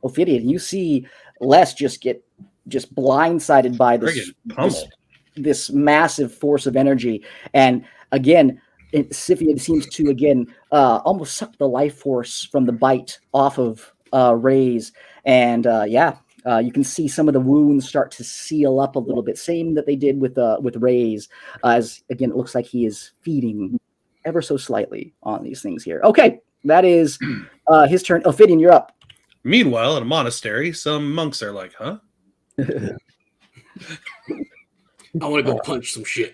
Ophidian, you see Les just get blindsided by this Friggin' pummeled. this massive force of energy, and again, Scythian seems to again almost suck the life force from the bite off of Ray's, and you can see some of the wounds start to seal up a little bit, same that they did with Ray's, as again it looks like he is feeding ever so slightly on these things here. Okay, that is his turn. Ophidian, you're up. Meanwhile, in a monastery, some monks are like, huh? I want to go punch some shit.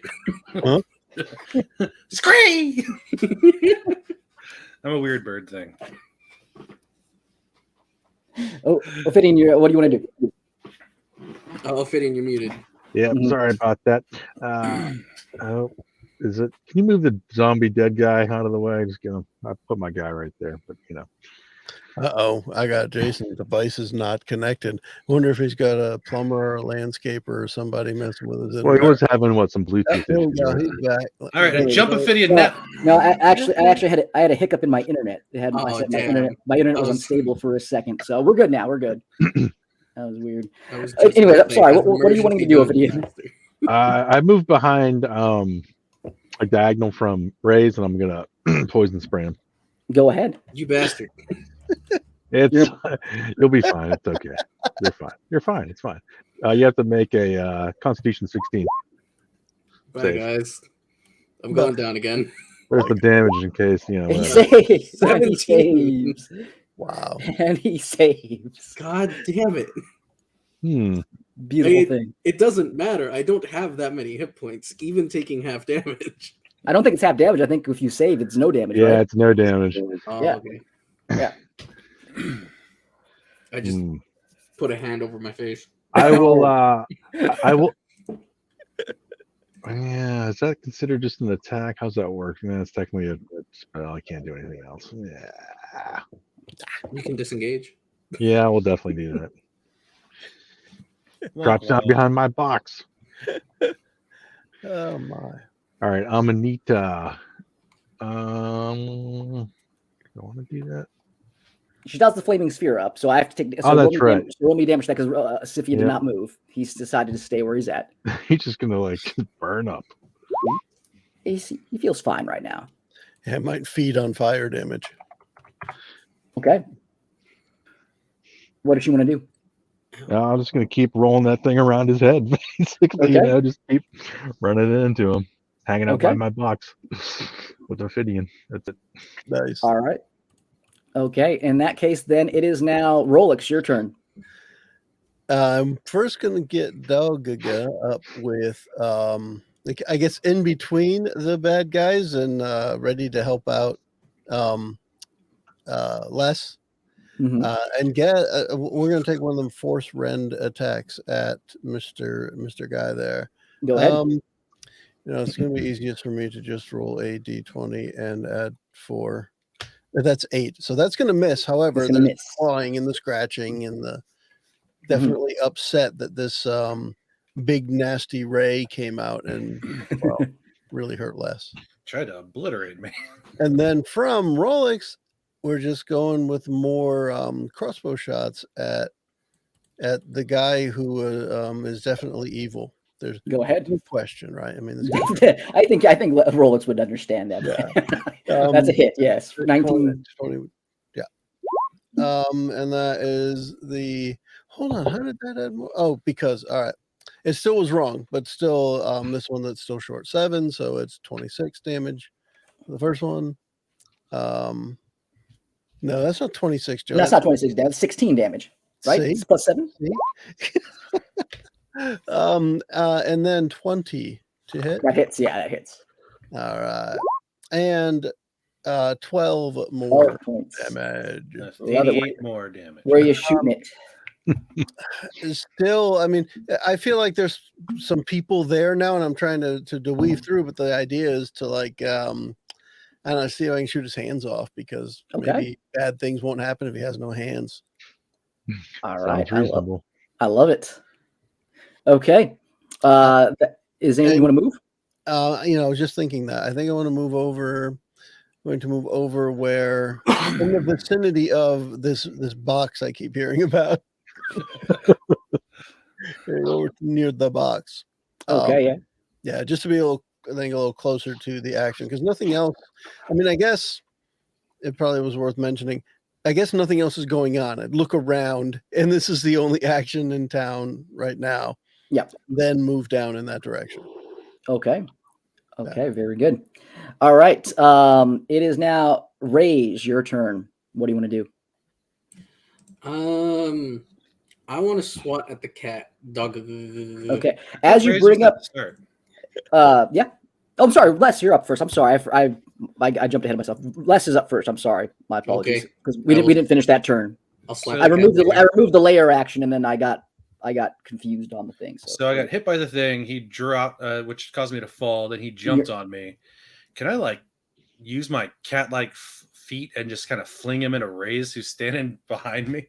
Scree! I'm a weird bird thing. Oh, Ophidian, what do you want to do? Ophidian, you're muted. Yeah, sorry about that. Is it? Can you move the zombie dead guy out of the way? Just get him. I put my guy right there, but I got Jason's device is not connected. I wonder if he's got a plumber or a landscaper or somebody messing with his Well, he internet. was having some Bluetooth There we issues. go. Right? He's back. All right, There we jump go. Ophidian now. No, I actually had a hiccup in my internet. I said damn. my internet was I was- unstable for a second, so we're good now. We're good. That was weird. I was just Anyway, gonna say, sorry. as What are you wanting to do, emergency Ophidian? gun I moved behind a diagonal from Ray's, and I'm gonna poison spray him. Go ahead. You bastard. It's you'll be fine. It's okay. You're fine. You're fine. It's fine. You have to make a Constitution 16. Bye, Save. guys. I'm going down again. Where's the damage in case He whatever. saves. And he 17. saves. Wow. And he saves. God damn it. Beautiful thing. It doesn't matter. I don't have that many hit points, even taking half damage. I don't think it's half damage. I think if you save, it's no damage. Yeah, right? it's no damage. Oh, Yeah. okay. Yeah. I just put a hand over my face. I will. I will. Yeah, is that considered just an attack? How's that work? Man, it's technically a spell. I can't do anything else. Yeah. You can disengage. Yeah, we'll definitely do that. Drops down behind my box. Oh my. All right, Amanita. I want to do that. She does the flaming sphere up, so I have to take. So Oh, that's right. Roll me damage that because Scythia did Yeah. not move. He's decided to stay where he's at. He's just gonna burn up. He feels fine right now. Yeah, it might feed on fire damage. Okay. What does she want to do? I'm just gonna keep rolling that thing around his head, basically. Okay. Just keep running into him, hanging out by Okay. my box with Ophidian. That's it. Nice. All right. Okay. In that case, then it is now Rolex. Your turn. I'm first going to get Dalgaga up with, I guess, in between the bad guys and ready to help out Les. Mhm. And we're going to take one of them force rend attacks at Mr. Guy there. Go ahead. It's going to be easiest for me to just roll a d20 and add 4. That's 8. So that's going to miss. However, It's gonna the miss. clawing and the scratching and the definitely upset that this big nasty ray came out and really hurt less. Tried to obliterate me. And then from Rolex, we're just going with more crossbow shots at the guy who is definitely evil. There's Go ahead. no question, right? I mean, this guy, I think Rolex would understand that. That's a hit. Yes, for 19. 20, yeah. And that is the. Hold on, how did that add more? Oh, because all right, it still was wrong, but still, this one that's still short 7, so it's 26 damage. The first one. No, that's not 26, Joe. No, that's not 26 damage. 16 damage. Right? See? It's plus 7. And then 20 to hit. That hits. Yeah, that hits. All right, and 12 more 12 points. damage. That's Love it. 88 more damage. Where are you shooting it? Still, I mean, I feel like there's some people there now, and I'm trying to weave through. But the idea is to I don't know, see if I can shoot his hands off because Okay. maybe bad things won't happen if he has no hands. All right. Sounds reasonable. I love it. Okay. Is anyone you want to move? I was just thinking that. I think I want to move over. Going to move over where in the vicinity of this box I keep hearing about. Over near the box. Okay. Yeah, just to be a little closer to the action because nothing else. I mean, I guess it probably was worth mentioning. I guess nothing else is going on. I'd look around, and this is the only action in town right now. Yep. Then move down in that direction. Okay. Very good. All right. It is now Ray's your turn. What do you want to do? I want to swat at the cat. Dog. Okay. As you bring up, yeah. Oh, I'm sorry, Les, you're up first. I'm sorry, I jumped ahead of myself. Les is up first. I'm sorry, my apologies, because we didn't finish that turn. I'll slap. I removed the layer action, and then I got confused on the thing. So I got hit by the thing. He dropped, which caused me to fall. Then he jumped on me. Can I use my cat-like feet and just kind of fling him in a raise who's standing behind me?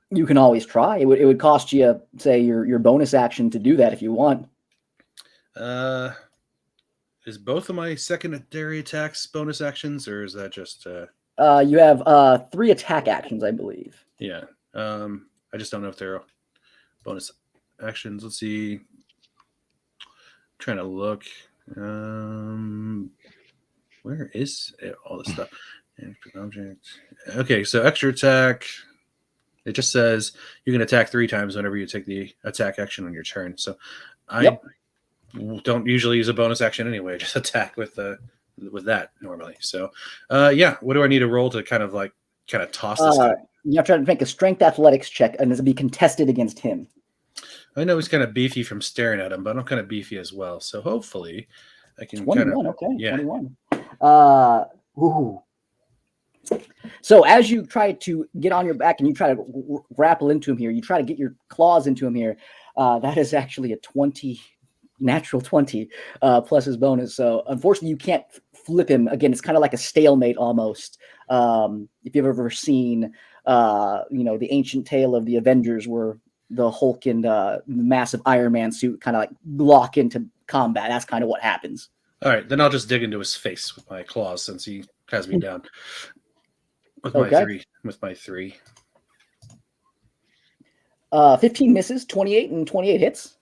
You can always try. It would cost you, say, your bonus action to do that if you want. Is both of my secondary attacks bonus actions, or is that just? You have 3 attack actions, I believe. Yeah. I just don't know if they're bonus actions. Let's see. I'm trying to look. Where is all this stuff? Object. Okay, so extra attack. It just says you can attack 3 times whenever you take the attack action on your turn. So I don't usually use a bonus action anyway. I just attack with that normally. So what do I need to roll to kind of toss this guy? You have to make a strength athletics check, and this will be contested against him. I know he's kind of beefy from staring at him, but I'm kind of beefy as well. So hopefully I can 21, okay. Yeah. 21. Ooh. So as you try to get on your back and you try to grapple into him here, you try to get your claws into him here. That is actually a 20, natural 20 plus his bonus. So unfortunately, you can't flip him. Again, it's kind of like a stalemate almost. If you've ever seen, the ancient tale of the Avengers, where the Hulk and the massive Iron Man suit kind of lock into combat. That's kind of what happens. All right, then I'll just dig into his face with my claws since he has me down. With my 3. 15 misses, 28 and 28 hits.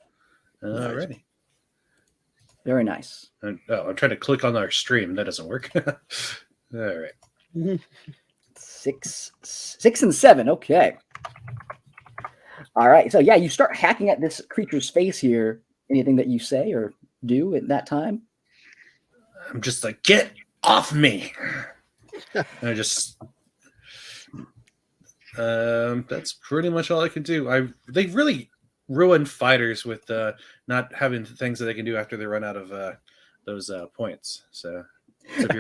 Alrighty. Very nice. I'm trying to click on our stream. That doesn't work. All right. 6 and 7. Okay. All right. So you start hacking at this creature's face here. Anything that you say or do at that time? I'm just like, get off me. And I just that's pretty much all I can do. They really ruin fighters with not having things that they can do after they run out of those points. So you've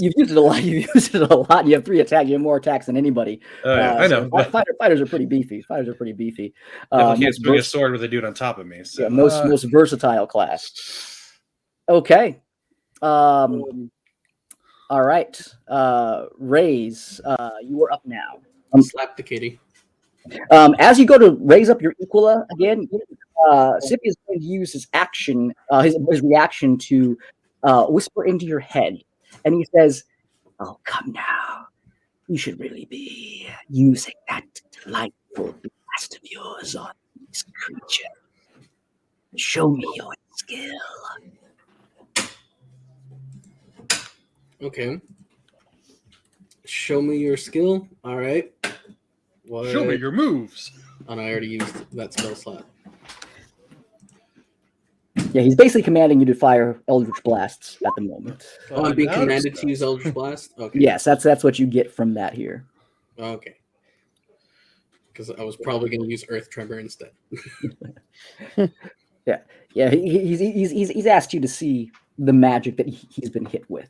used it a lot. You have 3 attacks. You have more attacks than anybody. I know. Fighters are pretty beefy. Definitely can't swing a sword with a dude on top of me. So. Yeah, most versatile class. Okay. All right. Raise, you are up now. Slap the kitty. As you go to raise up your Equala again, Sippy is going to use his action, his reaction to whisper into your head. And he says, "Oh, come now. You should really be using that delightful blast of yours on this creature. Show me your skill." Okay. Show me your skill. All right. What? Show me your moves. And I already used that spell slot. Yeah, he's basically commanding you to fire Eldritch Blasts at the moment. Oh, I'm being commanded to use Eldritch Blast? Okay. Yes, that's what you get from that here. Okay. Because I was probably going to use Earth Tremor instead. Yeah. He's asked you to see the magic that he's been hit with.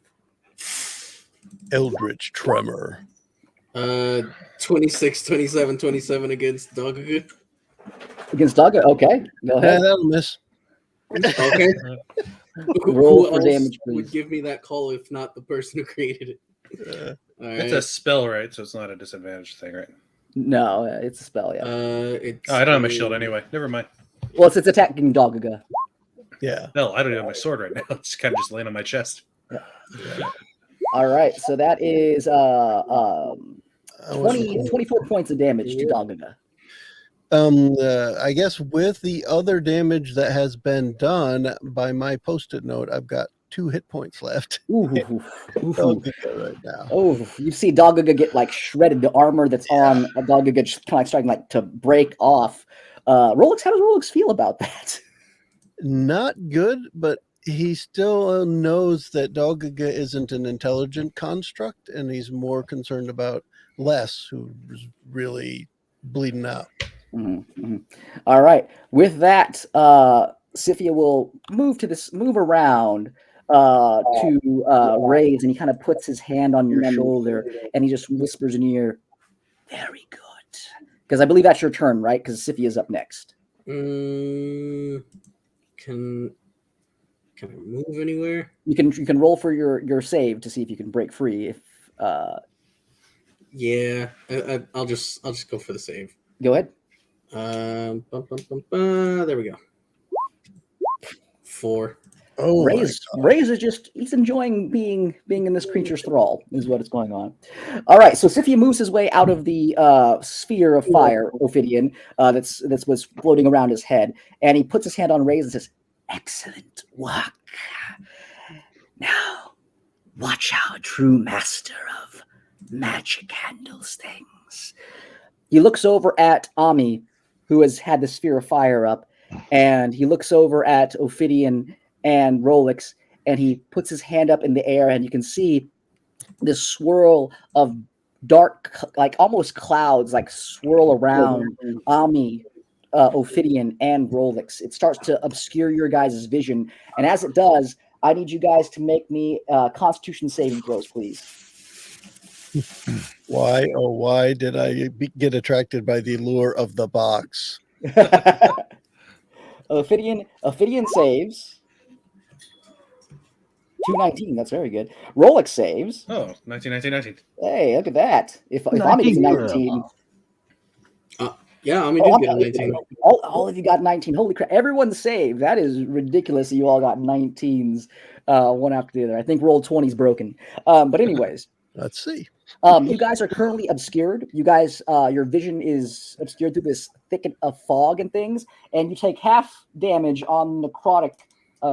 Eldritch Tremor. 26, 27, 27 against Dogga. Against Dogga? Okay. Go ahead. That'll miss. Okay. Roll who for damage, please. Would give me that call if not the person who created it? All right. It's a spell, right? So it's not a disadvantage thing, right? No, it's a spell. Yeah. It's Oh, I don't have my shield anyway. Never mind. Well, it's attacking Dogaga. Yeah. No, I don't even have my sword right now. It's kind of just laying on my chest. All right, so that is 24 points of damage to Dogaga. I guess with the other damage that has been done by my post-it note, I've got 2 hit points left. Right now. Oh, you see Dogaga get like shredded. The armor that's on a Dogaga just kind of like starting like to break off. Rolex, how does Rolex feel about that? Not good, but he still knows that Dogaga isn't an intelligent construct, and he's more concerned about Les, who's really bleeding out. Mm-hmm. All right. With that, Sifia will move around to Raise, and he kind of puts his hand on your shoulder, and he just whispers in your ear, "Very good." Because I believe that's your turn, right? Because Sifia's up next. Can I move anywhere? You can roll for your save to see if you can break free. If Yeah, I'll just go for the save. Go ahead. There we go. 4. Oh, Raise is he's enjoying being in this creature's thrall, is what is going on. All right, so Sifia moves his way out of the sphere of fire, Ophidian, that's was floating around his head, and he puts his hand on Raise and says, "Excellent work. Now, watch how a true master of magic handles things." He looks over at Ami, who has had the sphere of fire up, and he looks over at Ophidian and Rolex, and he puts his hand up in the air, and you can see this swirl of dark, like almost clouds, like swirl around Ami, Ophidian, and Rolex. It starts to obscure your guys' vision, and as it does, I need you guys to make me Constitution saving throws, please. Why, oh, why did I get attracted by the lure of the box? Ophidian saves. 219, that's very good. Rolex saves. Oh, 19. Hey, look at that. If Ami gets a 19. Yeah, I mean, did get a 19. All of you got 19. Holy crap. Everyone saved. That is ridiculous that you all got 19s one after the other. I think roll 20 is broken. But anyways. Let's see. You guys are currently obscured. You guys, your vision is obscured through this thicket of fog and things, and you take half damage on necrotic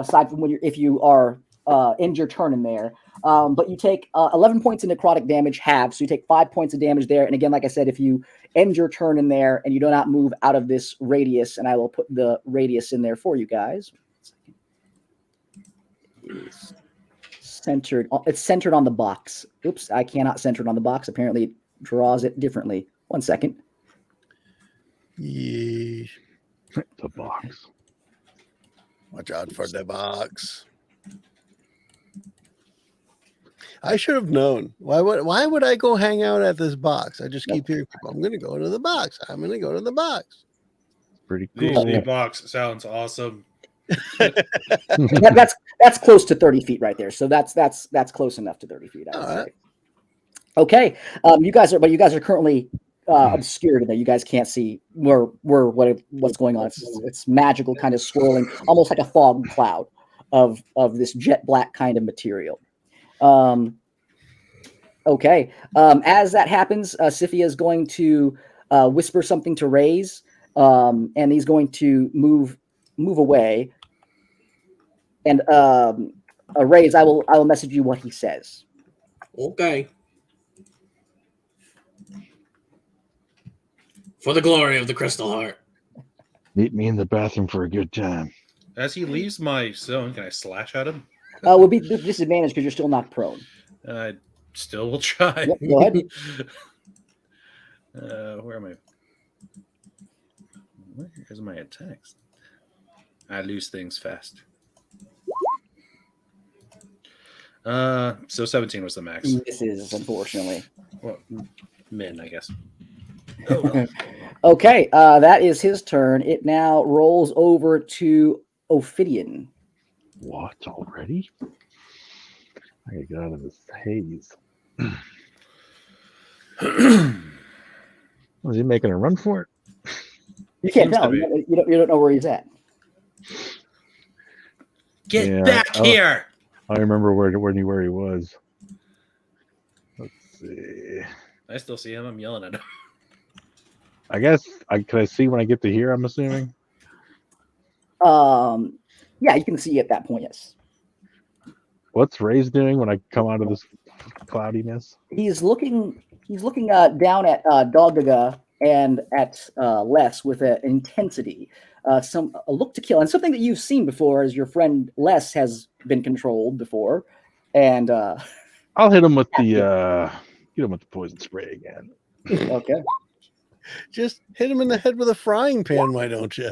side from if you are end your turn in there. But you take 11 points of necrotic damage half, so you take 5 points of damage there. And again, like I said, if you end your turn in there and you do not move out of this radius, and I will put the radius in there for you guys. It's centered on the box. Oops, I cannot center it on the box. Apparently, it draws it differently. 1 second. Yeah. The box. Watch out for the box. I should have known. Why would I go hang out at this box? I just keep hearing people, I'm going to go to the box. I'm going to go to the box. Pretty cool. The box sounds awesome. That's close to 30 feet right there. So that's close enough to 30 feet. I would say. Right. Okay. You guys are currently obscured in there. You guys can't see what's going on. It's magical, kind of swirling, almost like a fog cloud of this jet black kind of material. Okay. As that happens, Sifia is going to whisper something to Raise, and he's going to move away. And Raise, I will message you what he says. Okay. For the glory of the Crystal Heart. Meet me in the bathroom for a good time. As he leaves my zone, can I slash at him? Will be disadvantage because you're still not prone. I still will try. Yep, go ahead. Where am I? Where's my attacks? I lose things fast. So 17 was the max. This is unfortunately. Well, min, I guess. Oh, well. Okay, that is his turn. It now rolls over to Ophidian. What, already? I gotta get out of this haze. Was he making a run for it? You can't Seems to tell. be. You don't know where he's at. Get Yeah, back here! I remember where he was. Let's see. I still see him. I'm yelling at him. I guess can I see when I get to here? I'm assuming. Yeah, you can see at that point. Yes, What's Ray's doing when I come out of this cloudiness? he's looking down at Dogdaga and at Les with an intensity, a look to kill, and something that you've seen before, as your friend Les has been controlled before, and I'll hit him with the poison spray again. okay. Just hit him in the head with a frying pan, why don't you?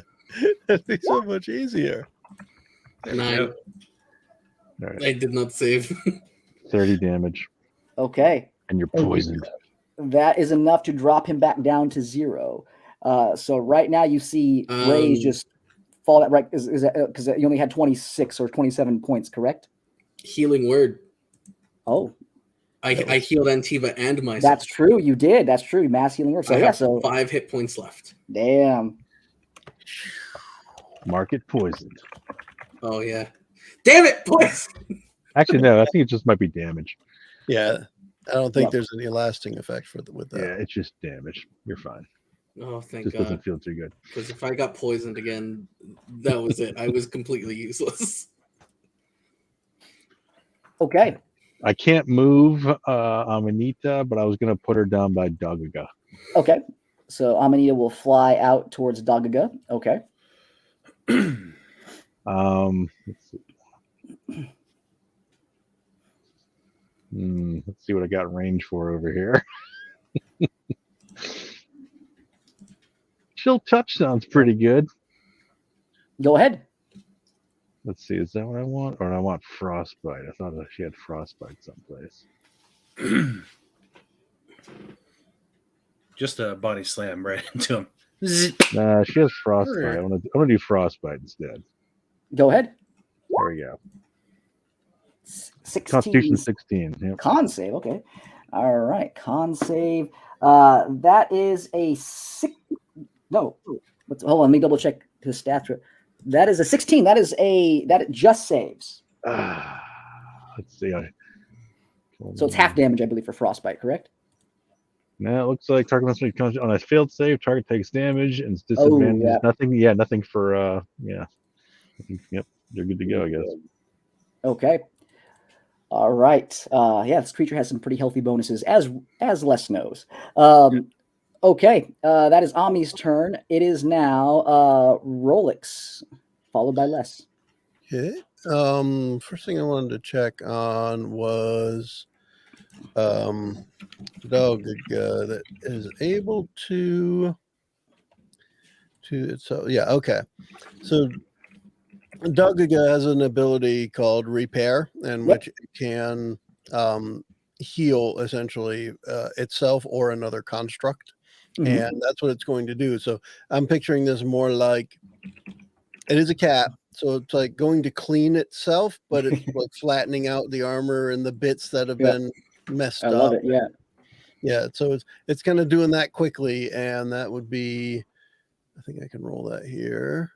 That'd be so much easier. There you 9. go. All right, I did not save. 30 damage, Okay. and you're poisoned. That is enough to drop him back down to 0. So right now you see Ray's just fall that right is that because you only had 26 or 27 points, correct? Healing word. Oh, I healed Antiva and myself. that's true. You did. That's true. Mass healing word. So I yeah. have So 5 hit points left. damn. Mark it poisoned. Oh yeah. Damn it, boys! Actually, no. I think it just might be damage. Yeah, I don't think Yep. there's any lasting effect with that. Yeah, it's just damage. You're fine. Oh, thank Just God. doesn't feel too good. Because if I got poisoned again, that was it. I was completely useless. Okay. I can't move Amanita, but I was gonna put her down by Dagaga. Okay. So Amanita will fly out towards Dagaga. Okay. Let's see. Let's see what I got range for over here. Chill touch sounds pretty good. Go ahead. Let's see, is that what I want? Or I want frostbite. I thought she had frostbite someplace. Just a body slam right into him. Nah, she has frostbite. I'm gonna do frostbite instead. Go ahead. There we go. 16. Constitution 16. Yep. Con save. Okay. All right. Con save. That is a 6. No. Hold on. Let me double check his stats. That is a 16. That it just saves. Let's see. So it's half damage, I believe, for frostbite, correct? Now it looks like target must be on a failed save. Target takes damage and it's disadvantage. yeah. Nothing. Yeah, nothing for. Yeah. Yep. You're good to go, I guess. Okay. All right. Yeah, this creature has some pretty healthy bonuses, as Les knows. Okay. That is Ami's turn. It is now Rolex, followed by Les. Okay. First thing I wanted to check on was Dogdaga that is able to so yeah, okay. So Dogdaga has an ability called Repair, in which it can heal essentially itself or another construct. And that's what it's going to do. So I'm picturing this more like it is a cat. So it's like going to clean itself, but it's like flattening out the armor and the bits that have been messed up. I love it. Yeah. Yeah. So it's kind of doing that quickly. And that would be, I think I can roll that here.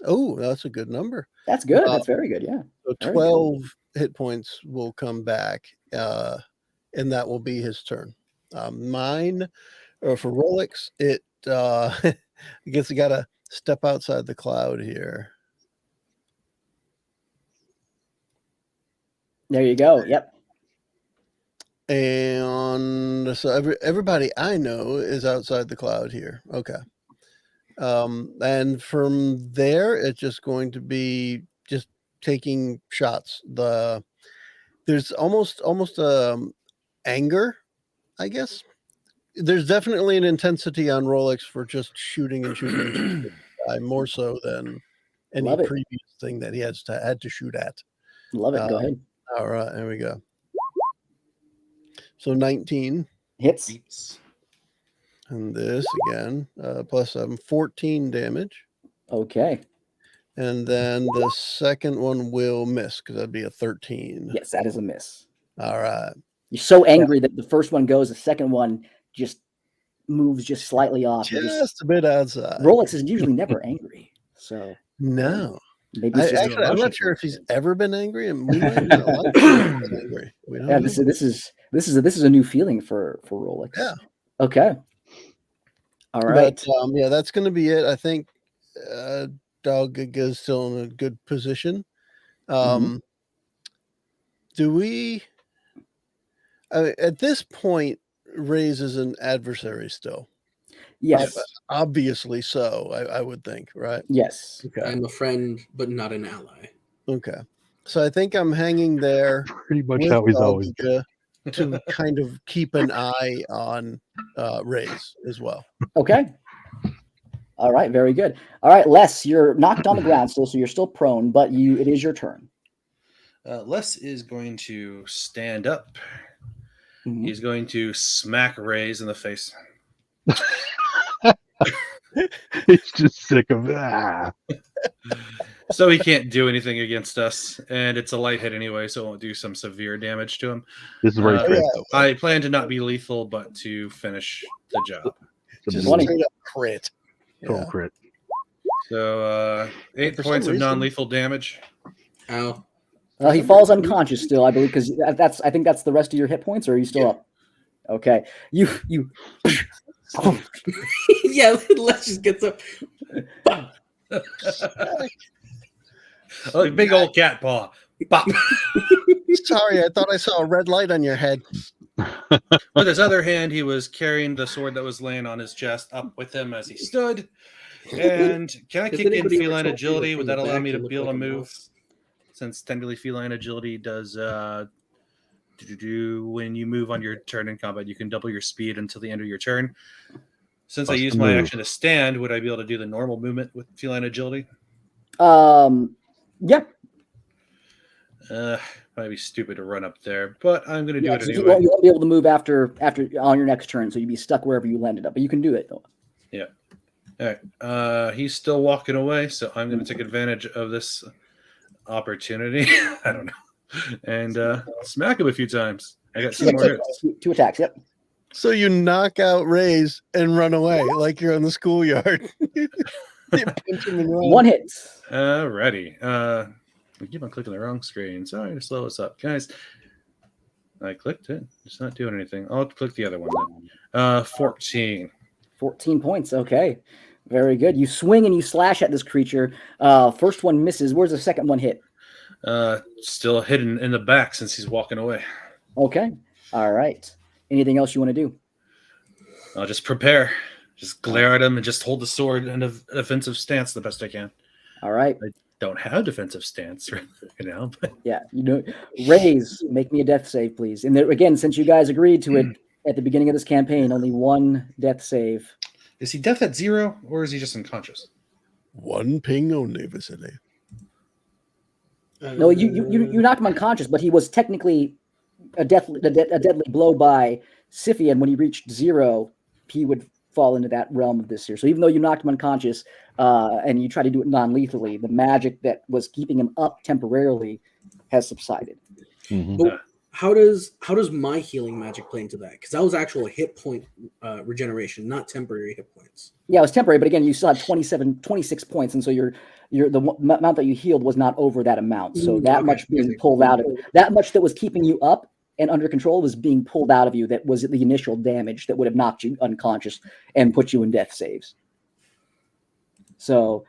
Oh, that's a good number. That's good. That's very good. Yeah. So Very 12 hit points will come back, and that will be his turn. Mine, or for Rolex, it I guess you got to step outside the cloud here. There you go. Yep. And so everybody I know is outside the cloud here. Okay. And from there, it's just going to be just taking shots. There's almost anger, I guess. There's definitely an intensity on Rolex for just shooting and shooting and shooting. More so than any previous thing that he had to shoot at. Love it. Go ahead. All right, there we go. So 19 hits. And this again, plus 14 damage. Okay. And then the second one will miss because that'd be a 13. Yes, that is a miss. All right. You're so angry that the first one goes, the second one just moves just slightly off. Just a bit outside. Rolex is usually never angry, so No. maybe it's just Actually, I'm not sure if he's ever been angry, and we might not like him being angry. We don't yeah. know. This is a new feeling for Rolex. Yeah. Okay. All right. But yeah, that's going to be it. I think Dog is still in a good position. Do we? At this point, Raze is an adversary still. Yes. Obviously so, I would think, right? Yes. Okay. I'm a friend, but not an ally. Okay. So I think I'm hanging there Pretty much with how he's always been. to kind of keep an eye on Raze as well. Okay. All right. Very good. All right, Les, you're knocked on the ground still, so you're still prone, but it is your turn. Les is going to stand up. Mhm. He's going to smack Raze in the face. He's just sick of that. So he can't do anything against us, and it's a light hit anyway, so it won't do some severe damage to him. This is where he crits. I plan to not be lethal, but to finish the job. Just 20. straight up crit. Total Yeah. crit. So 8 For some points of reason- non-lethal damage. Ow. He falls unconscious still, I believe, because I think that's the rest of your hit points, or are you still up? Okay. You Yeah, Les just gets up. Oh, big old cat paw. Bop. Sorry, I thought I saw a red light on your head. With his other hand, he was carrying the sword that was laying on his chest up with him as he stood. And can I Has kick in anybody ever feline told you agility? that Would from that the allow back me to you look be able to like a move? mouse? Since technically feline agility does when you move on your turn in combat, you can double your speed until the end of your turn. Since I Bust used a my move. action to stand, would I be able to do the normal movement with feline agility? yeah. Might be stupid to run up there, but I'm going to do Yeah, it you anyway. won't be able to move after on your next turn, so you'd be stuck wherever you landed up. But you can do it though. Yeah. All right. He's still walking away, so I'm going to take advantage of this opportunity. I don't know. And smack him a few times. I got 2 more hits. 2 attacks. Yep. So you knock out Raze and run away like you're in the schoolyard. You punch him and run. 1 hit. Alrighty. We keep on clicking the wrong screen. Sorry to slow us up, guys. I clicked it. It's not doing anything. I'll click the other one then. 14. 14 points. Okay. Very good. You swing and you slash at this creature. First one misses. Where's the second one hit? Still hidden in the back since he's walking away. Okay. All right. Anything else you want to do? I'll just prepare. Just glare at him and just hold the sword in a defensive stance the best I can. All right. Don't have a defensive stance right now, but Yeah. Raze, make me a death save, please. And there, again, since you guys agreed to it at the beginning of this campaign, only 1 death save. is he death at 0 or is he just unconscious? One ping only, Vasily. No, you knocked him unconscious, but he was technically a deadly blow by Scythian. When he reached 0, he would fall into that realm of this here. So even though you knocked him unconscious and you try to do it non-lethally, the magic that was keeping him up temporarily has subsided. Mhm. But how does my healing magic play into that? Because that was actual hit point regeneration, not temporary hit points. Yeah, it was temporary, but again, you still had 26 points, and so the amount that you healed was not over that amount. So that Okay. much being pulled out of that much that was keeping you up and under control was being pulled out of you. That was the initial damage that would have knocked you unconscious and put you in death saves. So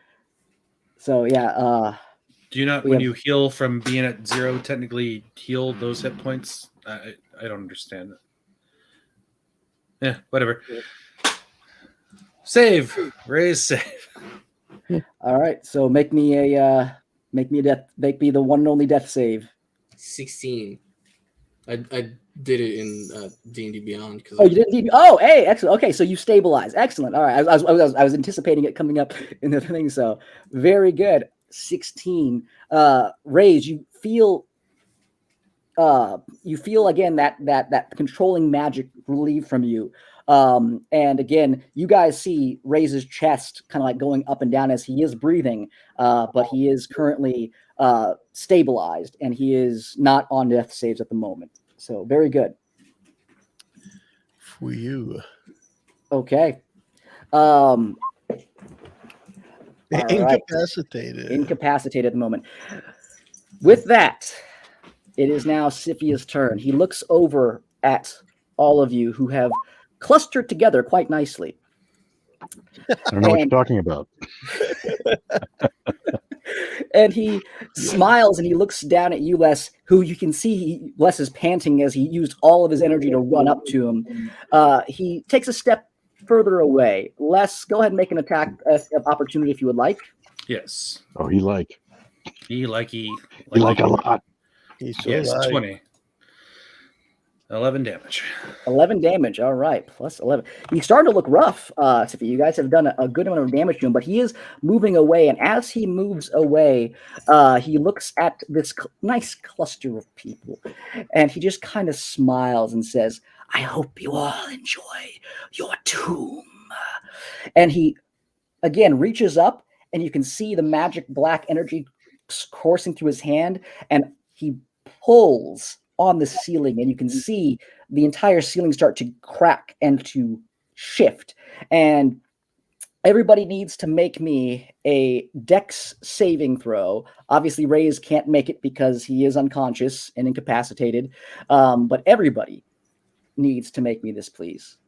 yeah. Do you not, We when have- you heal from being at 0, technically heal those hit points? I don't understand that. Yeah, whatever. Save. Raise save. All right. So make me the one and only death save. 16. I did it in D&D Beyond. Oh, you didn't. Oh, hey, excellent. Okay, so you stabilized. Excellent. All right, I was anticipating it coming up in the thing. So very good. 16. Raise. You feel again that controlling magic relieved from you. And again, you guys see Ray's chest kind of like going up and down as he is breathing, but he is currently stabilized and he is not on death saves at the moment. So very good. For you. Okay. All right. Incapacitated. Incapacitated at the moment. With that, it is now Siphia's turn. He looks over at all of you who have clustered together quite nicely. I don't know what you're And- talking about. And he smiles and he looks down at you, Les, who you can see Les is panting as he used all of his energy to run up to him. He takes a step further away. Les, go ahead and make an attack opportunity if you would like. Yes. Oh, he like He a lot. He's so Yes, like, 20. 11 damage. 11 damage. All right, plus 11. He's starting to look rough. Sippy. You guys have done a good amount of damage to him, but he is moving away. And as he moves away, he looks at this nice cluster of people, and he just kind of smiles and says, "I hope you all enjoy your tomb." And he again reaches up, and you can see the magic black energy coursing through his hand, and he pulls on the ceiling, and you can see the entire ceiling start to crack and to shift. And everybody needs to make me a dex saving throw. Obviously, Reyes can't make it because he is unconscious and incapacitated. But everybody needs to make me this, please.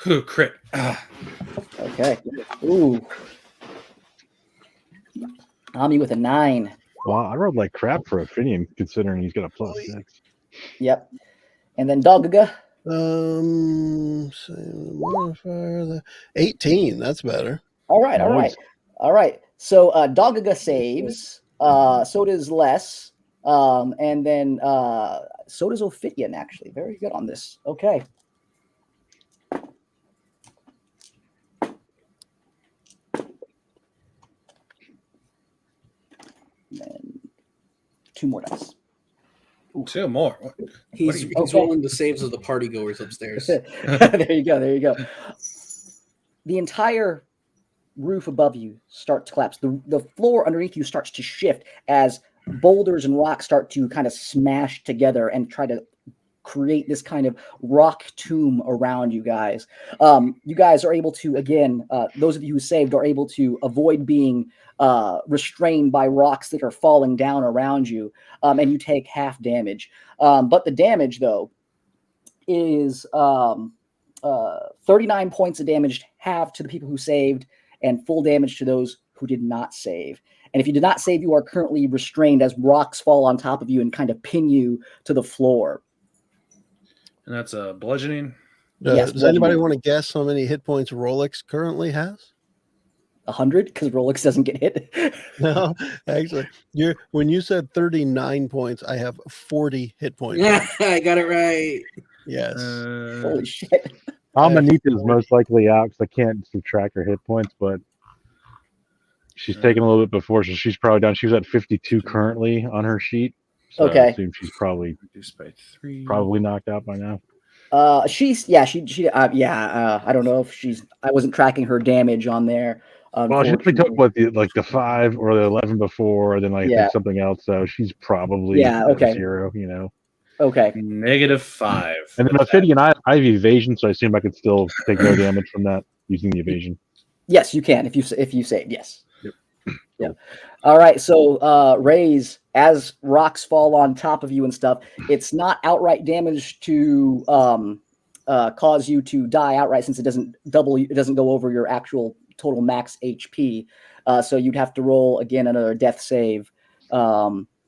Ooh, crit. Okay. Ooh. Ami with a 9. Wow, I rolled like crap for Ophidian considering he's got a +6. Yep. And then Dogga. same modifier. 18. That's better. All right. Nice. All right. So Dogga saves. So does Les. And then so does Ophidian, actually. Very good on this. Okay. And 2 more dice. 2 more. He's Okay. rolling the saves of the party goers upstairs. There you go. There you go. The entire roof above you starts to collapse. The floor underneath you starts to shift as boulders and rocks start to kind of smash together and try to create this kind of rock tomb around you guys. You guys are able to, again, those of you who saved are able to avoid being restrained by rocks that are falling down around you, and you take half damage. But the damage, though, is 39 points of damage, half to the people who saved, and full damage to those who did not save. And if you did not save, you are currently restrained as rocks fall on top of you and kind of pin you to the floor. And that's a bludgeoning. Yes, Does anybody bludgeoning. want to guess how many hit points Rolex currently has? 100, because Rolex doesn't get hit. No, actually, when you said 39 points, I have 40 hit points. I got it right. Yes. Holy shit. Amanita is most likely out because I can't subtract her hit points, but she's taken a little bit before, so she's probably down. She was at 52 currently on her sheet. So Okay. I assume she's probably Reduced by 3. knocked out by now. I don't know if I wasn't tracking her damage on there. Well, she definitely took the 5 or the 11 before, then I Yeah. think something else. So she's probably at okay. 0, you know. Okay. -5. And then Ophidian, I have evasion, so I assume I could still take no damage from that using the evasion. Yes, you can if you saved. Yes. Yep. Yep. All right. So Rays, as rocks fall on top of you and stuff, it's not outright damage to cause you to die outright, since it doesn't go over your actual total max HP. So you'd have to roll again another death save.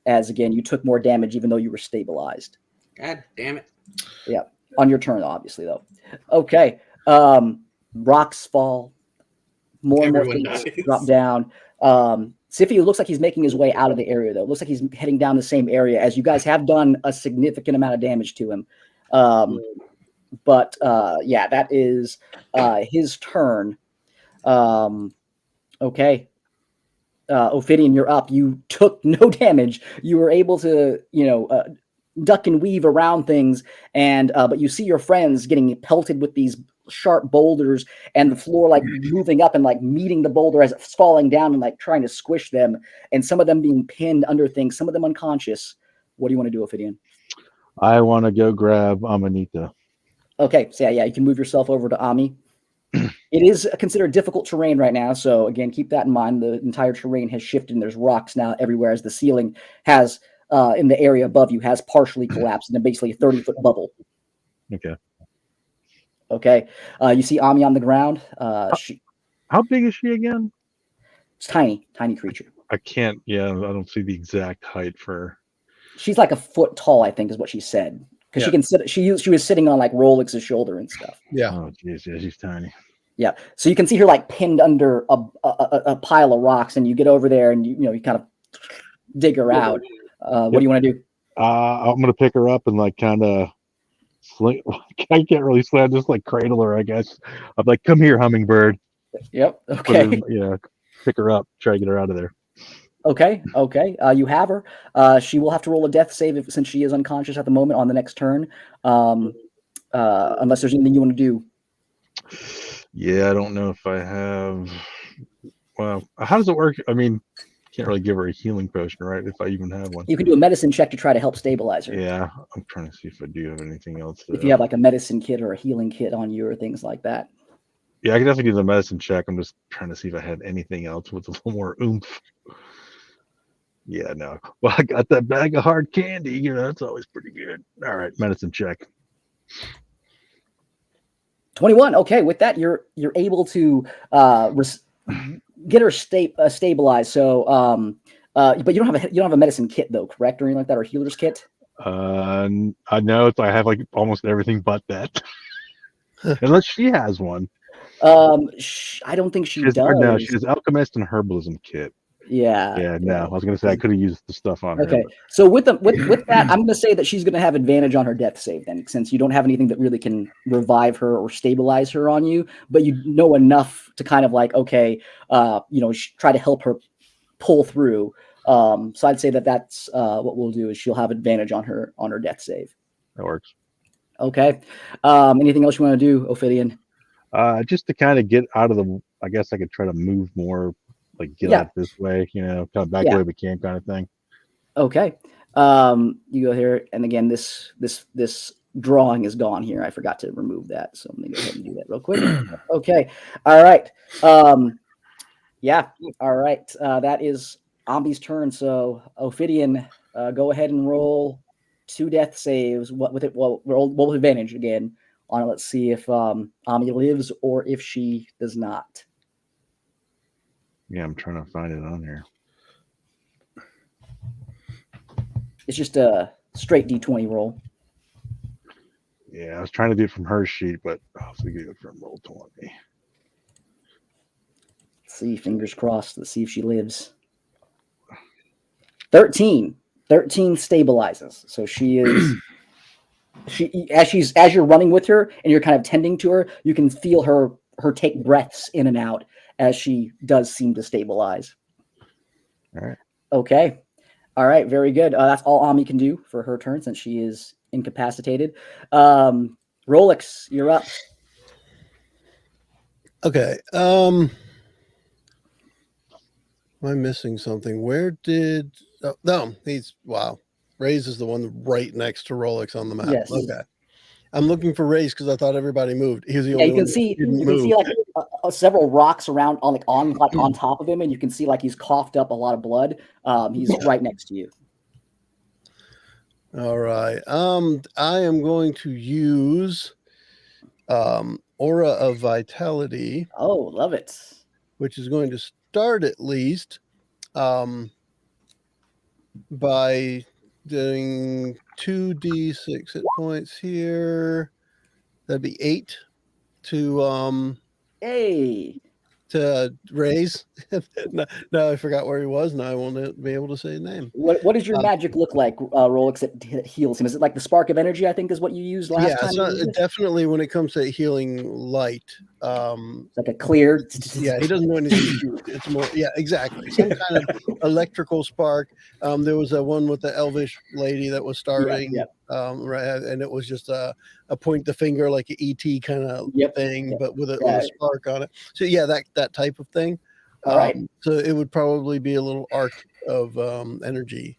As again, you took more damage even though you were stabilized. God damn it. Yeah, on your turn, obviously, though. Okay. Rocks fall. More and more Everyone things dies. drop down. Siffy looks like he's making his way out of the area, though. Looks like he's heading down the same area, as you guys have done a significant amount of damage to him. But that is his turn. Okay. Ophidian, you're up. You took no damage. You were able to, duck and weave around things, and but you see your friends getting pelted with these sharp boulders, and the floor like moving up and like meeting the boulder as it's falling down and like trying to squish them, and some of them being pinned under things, some of them unconscious. What do you want to do, Ophidian? I want to go grab Amanita. Okay, so yeah, you can move yourself over to Ami. It is considered difficult terrain right now, so again, keep that in mind. The entire terrain has shifted, and there's rocks now everywhere, as the ceiling has, in the area above you, has partially collapsed into basically a 30-foot bubble. Okay. Okay, you see Ami on the ground. How big is she again? It's tiny creature. I can't. Yeah, I don't see the exact height for her. She's like a foot tall, I think, is what she said. Because she can sit. She was sitting on like Rolix's shoulder and stuff. Yeah. Oh, jeez, yeah, she's tiny. Yeah, so you can see her like pinned under a pile of rocks, and you get over there, and you kind of dig her out. What do you want to do? I'm gonna pick her up and like kind of sling. I can't really slam, just like cradle her, I guess. I'm like, come here, hummingbird. Yep. Put Okay. her in, pick her up, try to get her out of there. Okay. You have her. She will have to roll a death save since she is unconscious at the moment on the next turn. Unless there's anything you want to do. Yeah, I don't know if I have. Well, how does it work? I mean, can't really give her a healing potion, right? If I even have one. You can do a medicine check to try to help stabilize her. Yeah, I'm trying to see if I do have anything else. If you have like a medicine kit or a healing kit on you or things like that. Yeah, I can definitely do the medicine check. I'm just trying to see if I had anything else with a little more oomph. Yeah, no. Well, I got that bag of hard candy. That's always pretty good. All right, medicine check. 21. Okay, with that, you're able to get her stabilized. So, but you don't have a medicine kit though, correct, or anything like that, or healer's kit? I know I have like almost everything but that, unless she has one. I don't think she does. No, she has alchemist and herbalism kit. Yeah. No, I was gonna say I could have used the stuff on her. Okay, so with that, I'm gonna say that she's gonna have advantage on her death save then, since you don't have anything that really can revive her or stabilize her on you, but you know enough to kind of like, okay, try to help her pull through. So I'd say that's what we'll do is she'll have advantage on her death save. That works. Okay. Anything else you want to do, Ophidian? Just to kind of get out of the. I guess I could try to move more. Like get out this way, kind of back away we can, kind of thing. Okay. You go here, and again, this drawing is gone here. I forgot to remove that, so let me go ahead and do that real quick. Okay. All right. All right. That is Ambi's turn. So Ophidian, go ahead and roll 2 death saves. What with it? Well, roll with advantage again on it. Let's see if Ambi lives or if she does not. Yeah, I'm trying to find it on here. It's just a straight D20 roll. Yeah, I was trying to do it from her sheet, but I'll see it from roll 20. Let's see, fingers crossed. Let's see if she lives. 13 stabilizes. So she is. As you're running with her and you're kind of tending to her, you can feel her take breaths in and out as she does seem to stabilize. All right. Okay. All right. Very good. That's all Ami can do for her turn since she is incapacitated. Rolix, you're up. Okay. Am I missing something? Where did... Oh, no, wow. Raze is the one right next to Rolex on the map. Yes. Okay. I'm looking for Raze because I thought everybody moved. He was the only you can one see that didn't you move. can see like several rocks around on top of him, and you can see like he's coughed up a lot of blood. He's right next to you. All right. I am going to use Aura of Vitality. Oh, love it. Which is going to start at least by doing 2d6 hit points here. That'd be 8 to to Raze. Now I forgot where he was. Now I won't be able to say his name. What does your magic look like, Rolex, that heals him? Is it like the spark of energy, I think is what you used last time? Yeah, definitely when it comes to healing light. It's like a clear. Yeah, he doesn't know anything. It's more, yeah, exactly. Some kind of electrical spark. There was a one with the elvish lady that was starving. Right, and it was just a point the finger like an ET kind of thing, but with a spark on it. So yeah, that type of thing. All right. So it would probably be a little arc of energy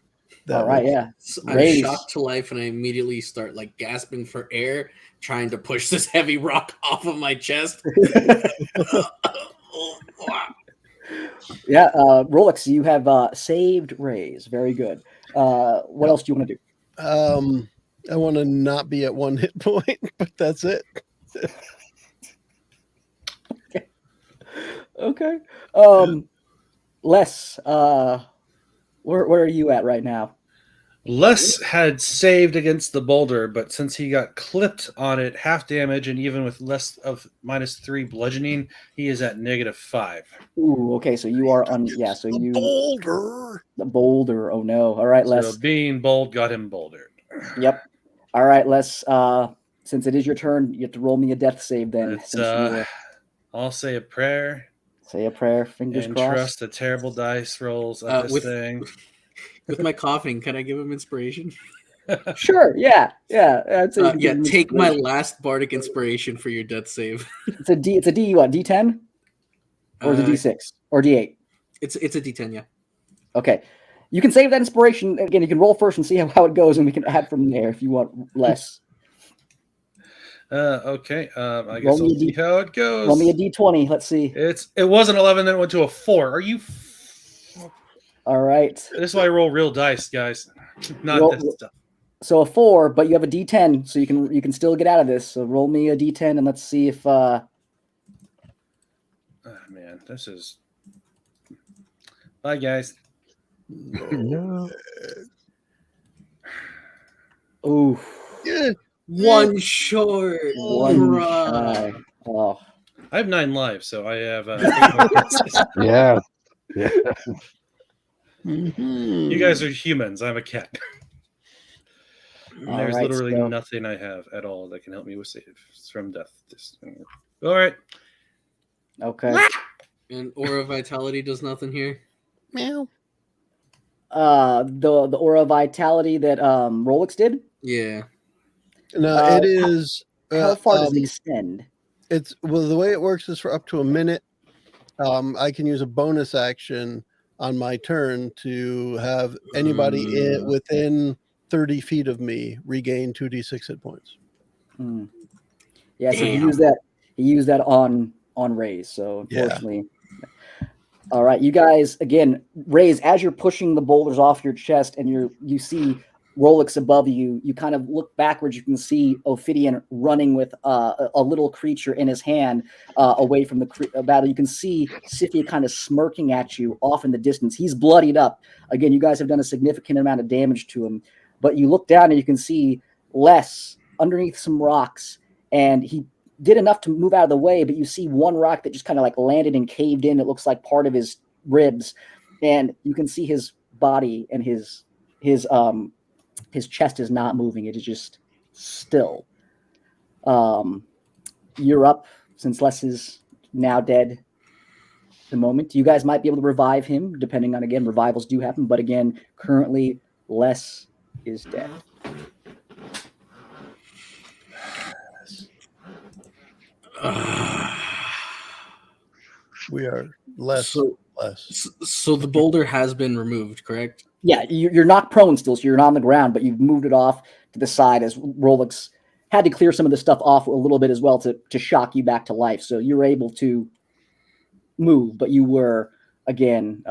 All right, was- yeah. So I'm Raise. shocked to life, and I immediately start like gasping for air, trying to push this heavy rock off of my chest. Yeah, Rolex, you have saved Rays. Very good. What else do you want to do? I want to not be at 1 hit point, but that's it. Okay. Les, where are you at right now? Les had saved against the boulder, but since he got clipped on it, half damage, and even with less of -3 bludgeoning, he is at -5. Ooh, okay, so you are on. Yeah, so you Boulder. the boulder. Oh no! All right, Les. So being bold got him bouldered. Yep. All right, Les. Since it is your turn, you have to roll me a death save. Then, It's, since you were, I'll say a prayer say a prayer. Fingers and crossed. trust the terrible dice rolls of this thing. With my coughing, can I give him inspiration? Sure. Yeah. Yeah. I'd say you can give him Take my inspiration. last bardic inspiration for your death save. It's a D. It's a D. What? D10 or is it D6 or D8? It's a D10, yeah. Okay. You can save that inspiration. Again, you can roll first and see how it goes, and we can add from there if you want less. Okay. I Roll guess me I'll a D- see how it goes. Roll me a D20. Let's see. It was an 11, then it went to a 4. Are you? All right. This is why I roll real dice, guys. Not Roll- this stuff. So a 4, but you have a D10, so you can still get out of this. So roll me a D10, and let's see if. Oh, man, this is. Bye, guys. No. Ooh. Yeah. One short. One. Bruh. Oh. I have 9 lives, so I have. 8 more chances. Yeah. Yeah. Mhm. You guys are humans. I'm a cat. All There's right, literally so- nothing I have at all that can help me with saves from death. All right. Okay. And Aura Vitality does nothing here. Meow. The aura of vitality that Rolex did. Yeah. No, Uh, it is. How far does it um, extend? It's well, the way it works is for up to a minute. I can use a bonus action on my turn to have anybody within 30 feet of me regain 2d6 hit points. Hmm. Yeah, so he Damn. used that on Rays. So Yeah. unfortunately. All right, you guys again, Rays, as you're pushing the boulders off your chest and you see Rolex above you, you kind of look backwards. You can see Ophidian running with a little creature in his hand away from the battle. You can see Sifia kind of smirking at you off in the distance. He's bloodied up. Again, you guys have done a significant amount of damage to him. But you look down and you can see Les underneath some rocks, and he did enough to move out of the way, but you see one rock that just kind of like landed and caved in. It looks like part of his ribs, and you can see his body and his chest is not moving. It is just still. You're up since Les is now dead. At the moment, you guys might be able to revive him, depending on, again, revivals do happen. But again, currently Les is dead. We are less. So the boulder has been removed, correct? Yeah, you're knocked prone still, so you're not on the ground, but you've moved it off to the side as Rolex had to clear some of the stuff off a little bit as well to shock you back to life. So you were able to move, but you were again,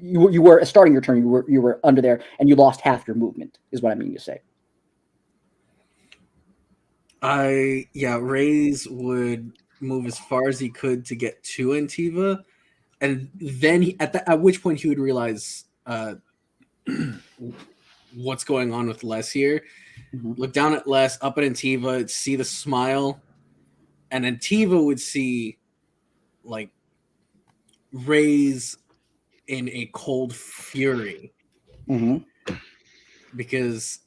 you were starting your turn. You were under there, and you lost half your movement. Is what I mean to say. Rays would move as far as he could to get to Antiva, and then at which point he would realize what's going on with Les here. Mm-hmm. Look down at Les, up at Antiva, see the smile, and Antiva would see like Rays in a cold fury Mm-hmm. because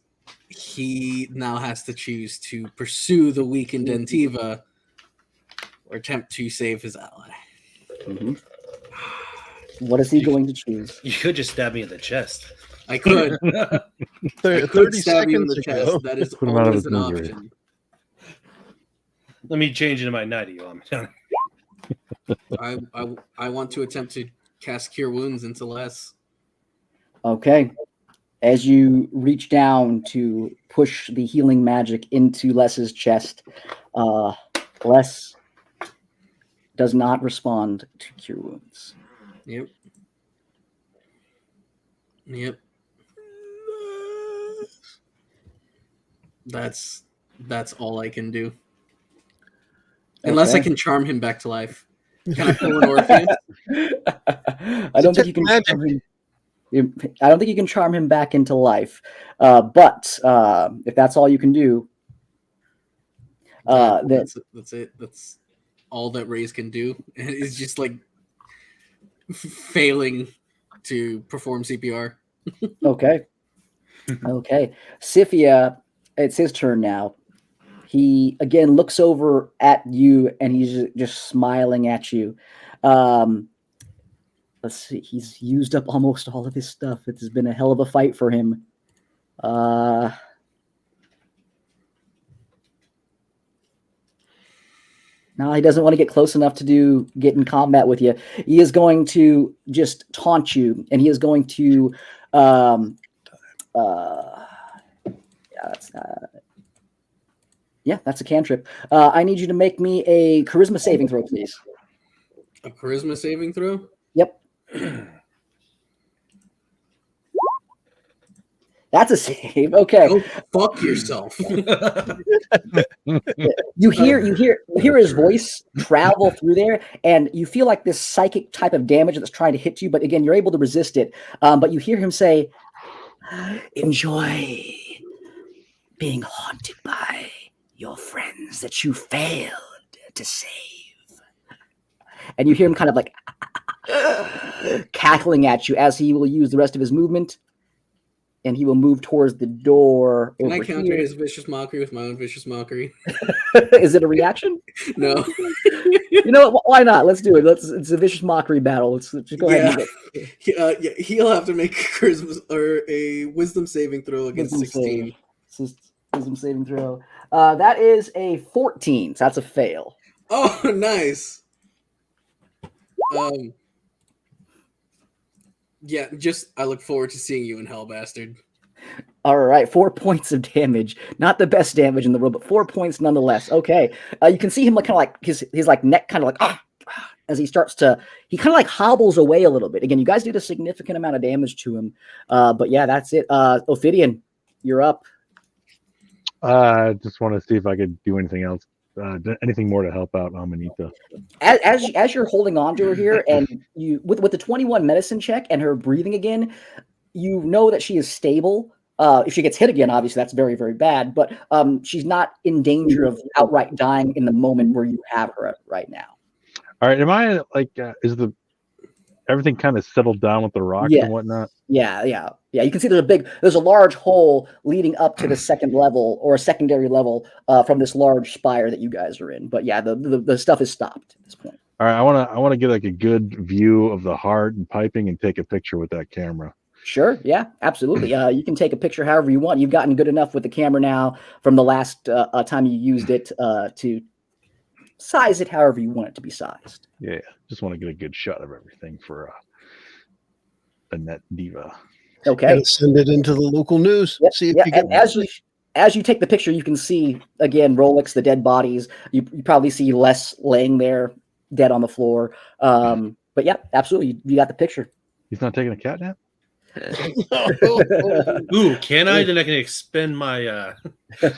he now has to choose to pursue the weakened Antiva or attempt to save his ally. Mm-hmm. What is he going to choose? You could just stab me in the chest. I could. I could 30 stab you in seconds the ago. chest. That is Put him out of always his an misery. option. Let me change into my nighty while I'm down. I want to attempt to cast Cure Wounds into Les. Okay. As you reach down to push the healing magic into Les's chest, Les does not respond to Cure Wounds. Yep. That's all I can do. Unless I can charm him back to life. Can I pull an Orpheus? I don't think you can charm him. I don't think you can charm him back into life. But if that's all you can do, that's it. That's all that Raze can do. And it's just like failing to perform CPR. Okay. Okay. Sifia, it's his turn now. He again looks over at you and he's just smiling at you. Let's see. He's used up almost all of his stuff. It has been a hell of a fight for him. No, he doesn't want to get close enough to get in combat with you. He is going to just taunt you, and he is going to that's a cantrip. I need you to make me a charisma saving throw, please. A charisma saving throw? Yep. That's a save. Okay. Go fuck yourself. You hear his voice travel through there, and you feel like this psychic type of damage that's trying to hit you, but again, you're able to resist it. But you hear him say, "Enjoy being haunted by your friends that you failed to save." And you hear him kind of like cackling at you as he will use the rest of his movement, and he will move towards the door. Can I counter his vicious mockery with my own vicious mockery? Is it a reaction? No. You know what? Why not? Let's do it. It's a vicious mockery battle. Let's just go ahead. And he'll have to make a charisma or a wisdom saving throw against 16. Wisdom saving throw. That is a 14. So that's a fail. Oh, nice. Yeah, I look forward to seeing you in hell, bastard. All right, 4 points of damage. Not the best damage in the world, but 4 points nonetheless. Okay, you can see him like kind of like his like neck kind of like as he starts to kind of like hobbles away a little bit. Again, you guys did a significant amount of damage to him, but yeah, that's it. Ophidian, you're up. I just want to see if I could do anything else. Anything more to help out Amanita? As you're holding on to her here, and you with the 21 medicine check and her breathing again, you know that she is stable. If she gets hit again, obviously that's very, very bad. But she's not in danger of outright dying in the moment where you have her right now. All right, am I like is everything kind of settled down with the rocks and whatnot? Yeah. You can see there's a large hole leading up to the second level or a secondary level from this large spire that you guys are in. But yeah, the stuff is stopped at this point. All right, I want to get like a good view of the heart and piping and take a picture with that camera. Sure. Yeah, absolutely. You can take a picture however you want. You've gotten good enough with the camera now from the last time you used it to size it however you want it to be sized. Yeah, just want to get a good shot of everything for the Net Diva. Okay. And send it into the local news. Yep. See if you and get as you take the picture, you can see again Rolex, the dead bodies. You probably see Les laying there dead on the floor. But yeah, absolutely, you got the picture. He's not taking a cat nap? Ooh, can I? Then I can expend my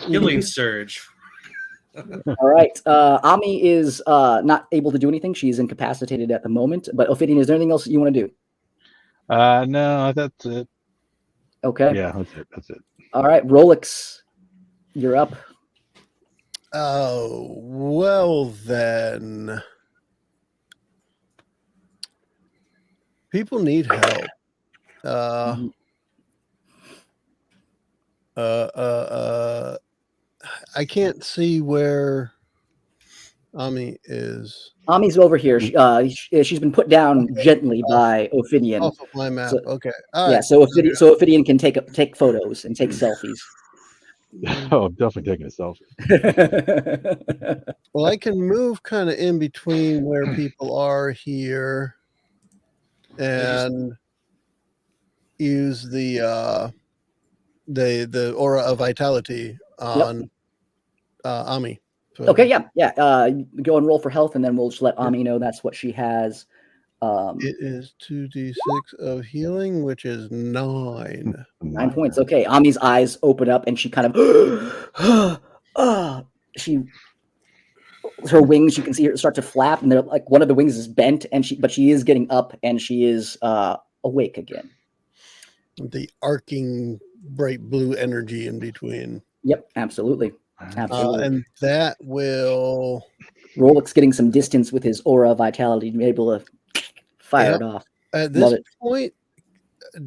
healing surge. All right. Ami is not able to do anything. She's incapacitated at the moment. But Ophidian, is there anything else you want to do? No, that's it. Okay. Yeah, that's it. All right, Rolex, you're up. Oh, well then. People need help. I can't see where Ami is. Ami's over here. She's been put down gently by Ophidian. Off of my map. So, okay. All right. So Ophidian can take photos and take selfies. Oh, I'm definitely taking a selfie. Well, I can move kind of in between where people are here. and use the aura of vitality on Ami. So Okay, yeah. Go and roll for health, and then we'll just let Ami know that's what she has. it is 2d6 of healing, which is 9. 9 points. Okay, Ami's eyes open up, and she kind of her wings. You can see her start to flap, and they're like one of the wings is bent, and she is getting up, and she is awake again. The arcing bright blue energy in between. Yep, absolutely. And that will Rolex getting some distance with his aura of vitality to be able to fire it off. At this point,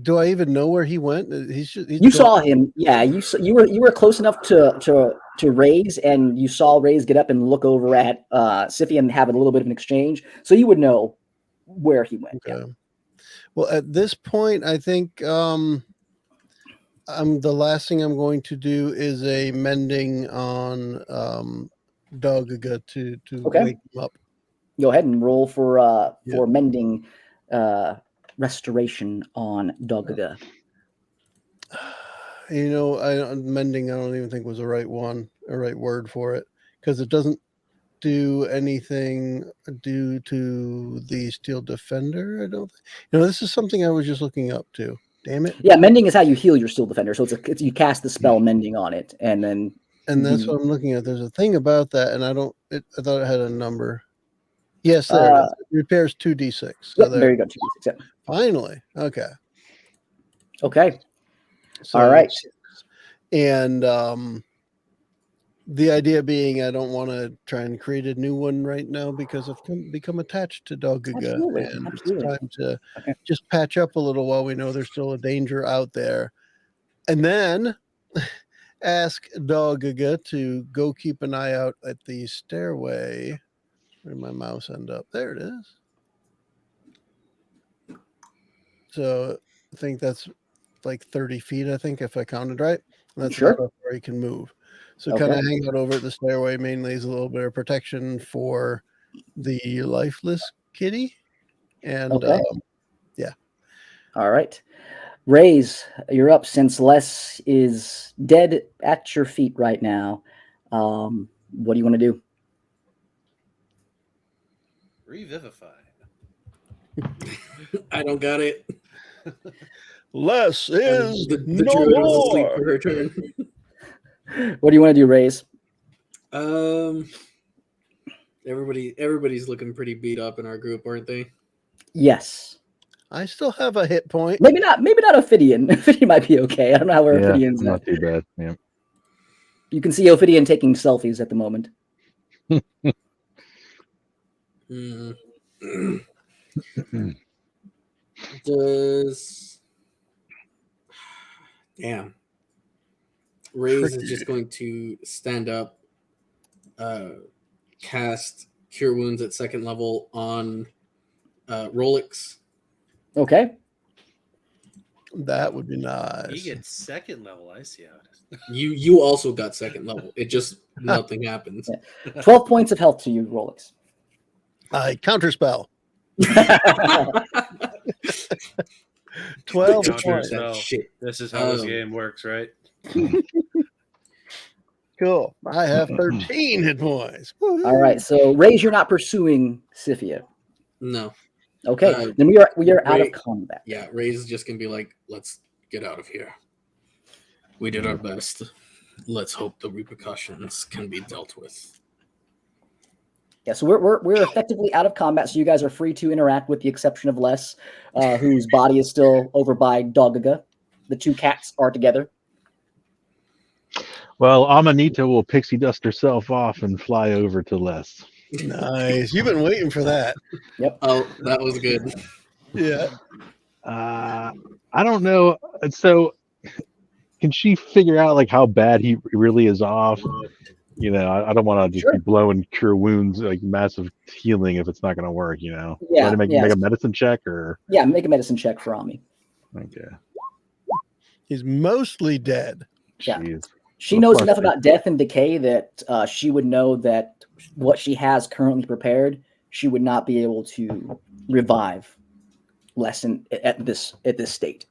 do I even know where he went? You saw him. Yeah, you were close enough to Raze, and you saw Raze get up and look over at Sifia and have a little bit of an exchange, so you would know where he went. Okay. Yeah. Well, at this point, I think the last thing I'm going to do is a mending on Dogaga to wake him up. Go ahead and roll for mending restoration on Dogaga. Mending I don't even think was the right word for it, because it doesn't do anything due to the steel defender. I don't think. This is something I was just looking up to. Damn it. Yeah, mending is how you heal your steel defender. So it's you cast the spell mending on it, and then that's what I'm looking at. There's a thing about that, and I thought it had a number. Yes, there it is. It repairs 2d6. So there you go. 2d6. Yep. Finally. Okay. So, all right. And the idea being, I don't want to try and create a new one right now because I've become attached to Dogaga. And it's time to just patch up a little while we know there's still a danger out there. And then ask Dogaga to go keep an eye out at the stairway. Where did my mouse end up? There it is. So I think that's like 30 feet, I think, if I counted right. That's about where he can move. So kind of hang out over at the stairway mainly as a little bit of protection for the lifeless kitty. And All right. Raze, you're up since Les is dead at your feet right now. What do you want to do? Revivify. I don't got it. Les is the no druid was more. asleep for her turn. What do you want to do, Raze? Everybody's looking pretty beat up in our group, aren't they? Yes. I still have a hit point. Maybe not Ophidian. Ophidian might be okay. I don't know how Ophidian's not too bad. Yeah. You can see Ophidian taking selfies at the moment. Raze is just going to stand up, cast Cure Wounds at 2nd level on Rolex. Okay. That would be nice. He gets 2nd level. I see how it is. You also got 2nd level. It just nothing happens. 12 points of health to you, Rolex. I counterspell. 12 points. This is how this game works, right? Cool. I have 13 hit points. Woo-hoo. All right. So, Raze, you're not pursuing Sifia. No. Okay. Then we are out of combat. Yeah, Raze is just gonna be like, let's get out of here. We did our best. Let's hope the repercussions can be dealt with. Yeah, so we're effectively out of combat, so you guys are free to interact with the exception of Les, whose body is still over by Dogaga. The two cats are together. Well, Amanita will pixie dust herself off and fly over to Les. Nice. You've been waiting for that. Yep. Oh, that was good. Yeah. I don't know. So can she figure out like how bad he really is off? I don't want to just be blowing Cure Wounds, like massive healing, if it's not going to work. Yeah. So make a medicine check or make a medicine check for Ami. Okay. He's mostly dead. Yeah. Jeez. She knows enough about death and decay that she would know that what she has currently prepared, she would not be able to revive. lesson at this state.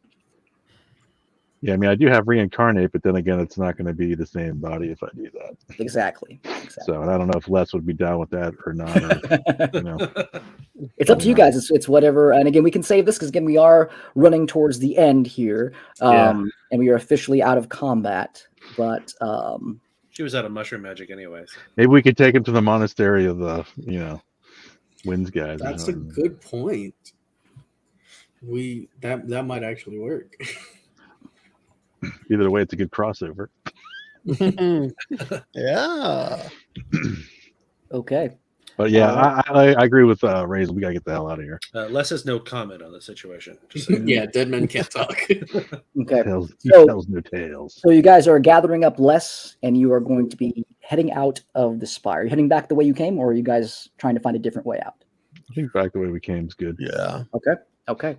Yeah, I mean, I do have reincarnate, but then again, it's not going to be the same body if I do that. Exactly. So I don't know if Les would be down with that or not. Or, you know, It's up to you guys. It's whatever. And again, we can save this because again, we are running towards the end here, and we are officially out of combat. But She was out of mushroom magic, anyways. maybe we could take him to the monastery of the, winds guys. That's a good point. That might actually work. Either way, it's a good crossover. Yeah. okay. But yeah, I agree with Ray's. We gotta get the hell out of here. Les has no comment on the situation. Just saying. Yeah, dead men can't talk. Okay. He tells no tales. So you guys are gathering up less, and you are going to be heading out of the spire. Are you heading back the way you came, or are you guys trying to find a different way out? I think back the way we came is good. Yeah. Okay.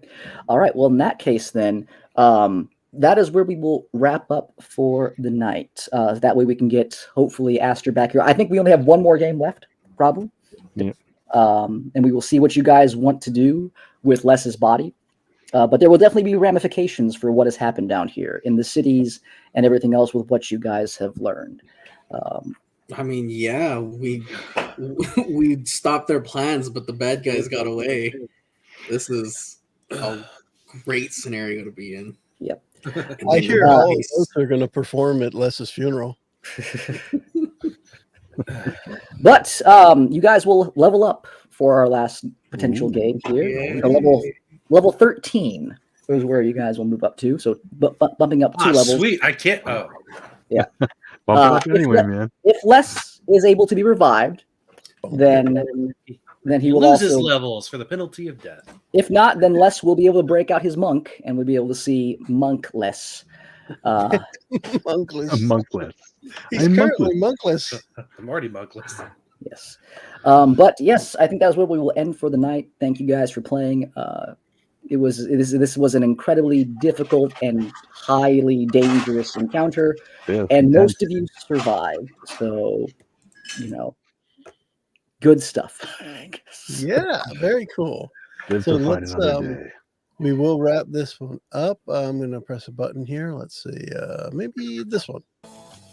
All right. Well, in that case, then, that is where we will wrap up for the night. That way we can get, hopefully, Aster back here. I think we only have one more game left, probably. Yeah. And we will see what you guys want to do with Les's body. But there will definitely be ramifications for what has happened down here in the cities and everything else with what you guys have learned. I mean, yeah, we stopped their plans, but the bad guys got away. This is a great scenario to be in. Yep. I hear all of those are going to perform at Les's funeral. But you guys will level up for our last potential game here. Yay. So level 13 is where you guys will move up to. So bumping up 2 levels. Sweet. I can't. Oh. Yeah. Bump it up anyway, man. If Les is able to be revived, then he will loses also levels for the penalty of death. If not, then Les will be able to break out his monk, and we'll be able to see Monk Les. Monkless. Monkless. He's currently monkless. I'm already monkless. Yes. But yes, I think that's where we will end for the night. Thank you guys for playing. This was an incredibly difficult and highly dangerous encounter, and most of you survived. So, good stuff. Yeah, very cool. So let's we will wrap this one up. I'm going to press a button here. Let's see, maybe this one.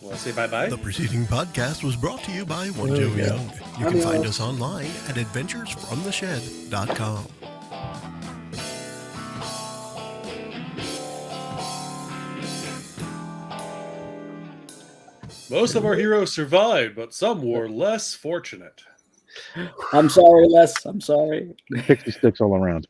Want to say bye-bye? The preceding podcast was brought to you by One Joe Young. You can find us online at adventuresfromtheshed.com. Most of our heroes survived, but some were less fortunate. I'm sorry, Les. I'm sorry. Pixie sticks all around.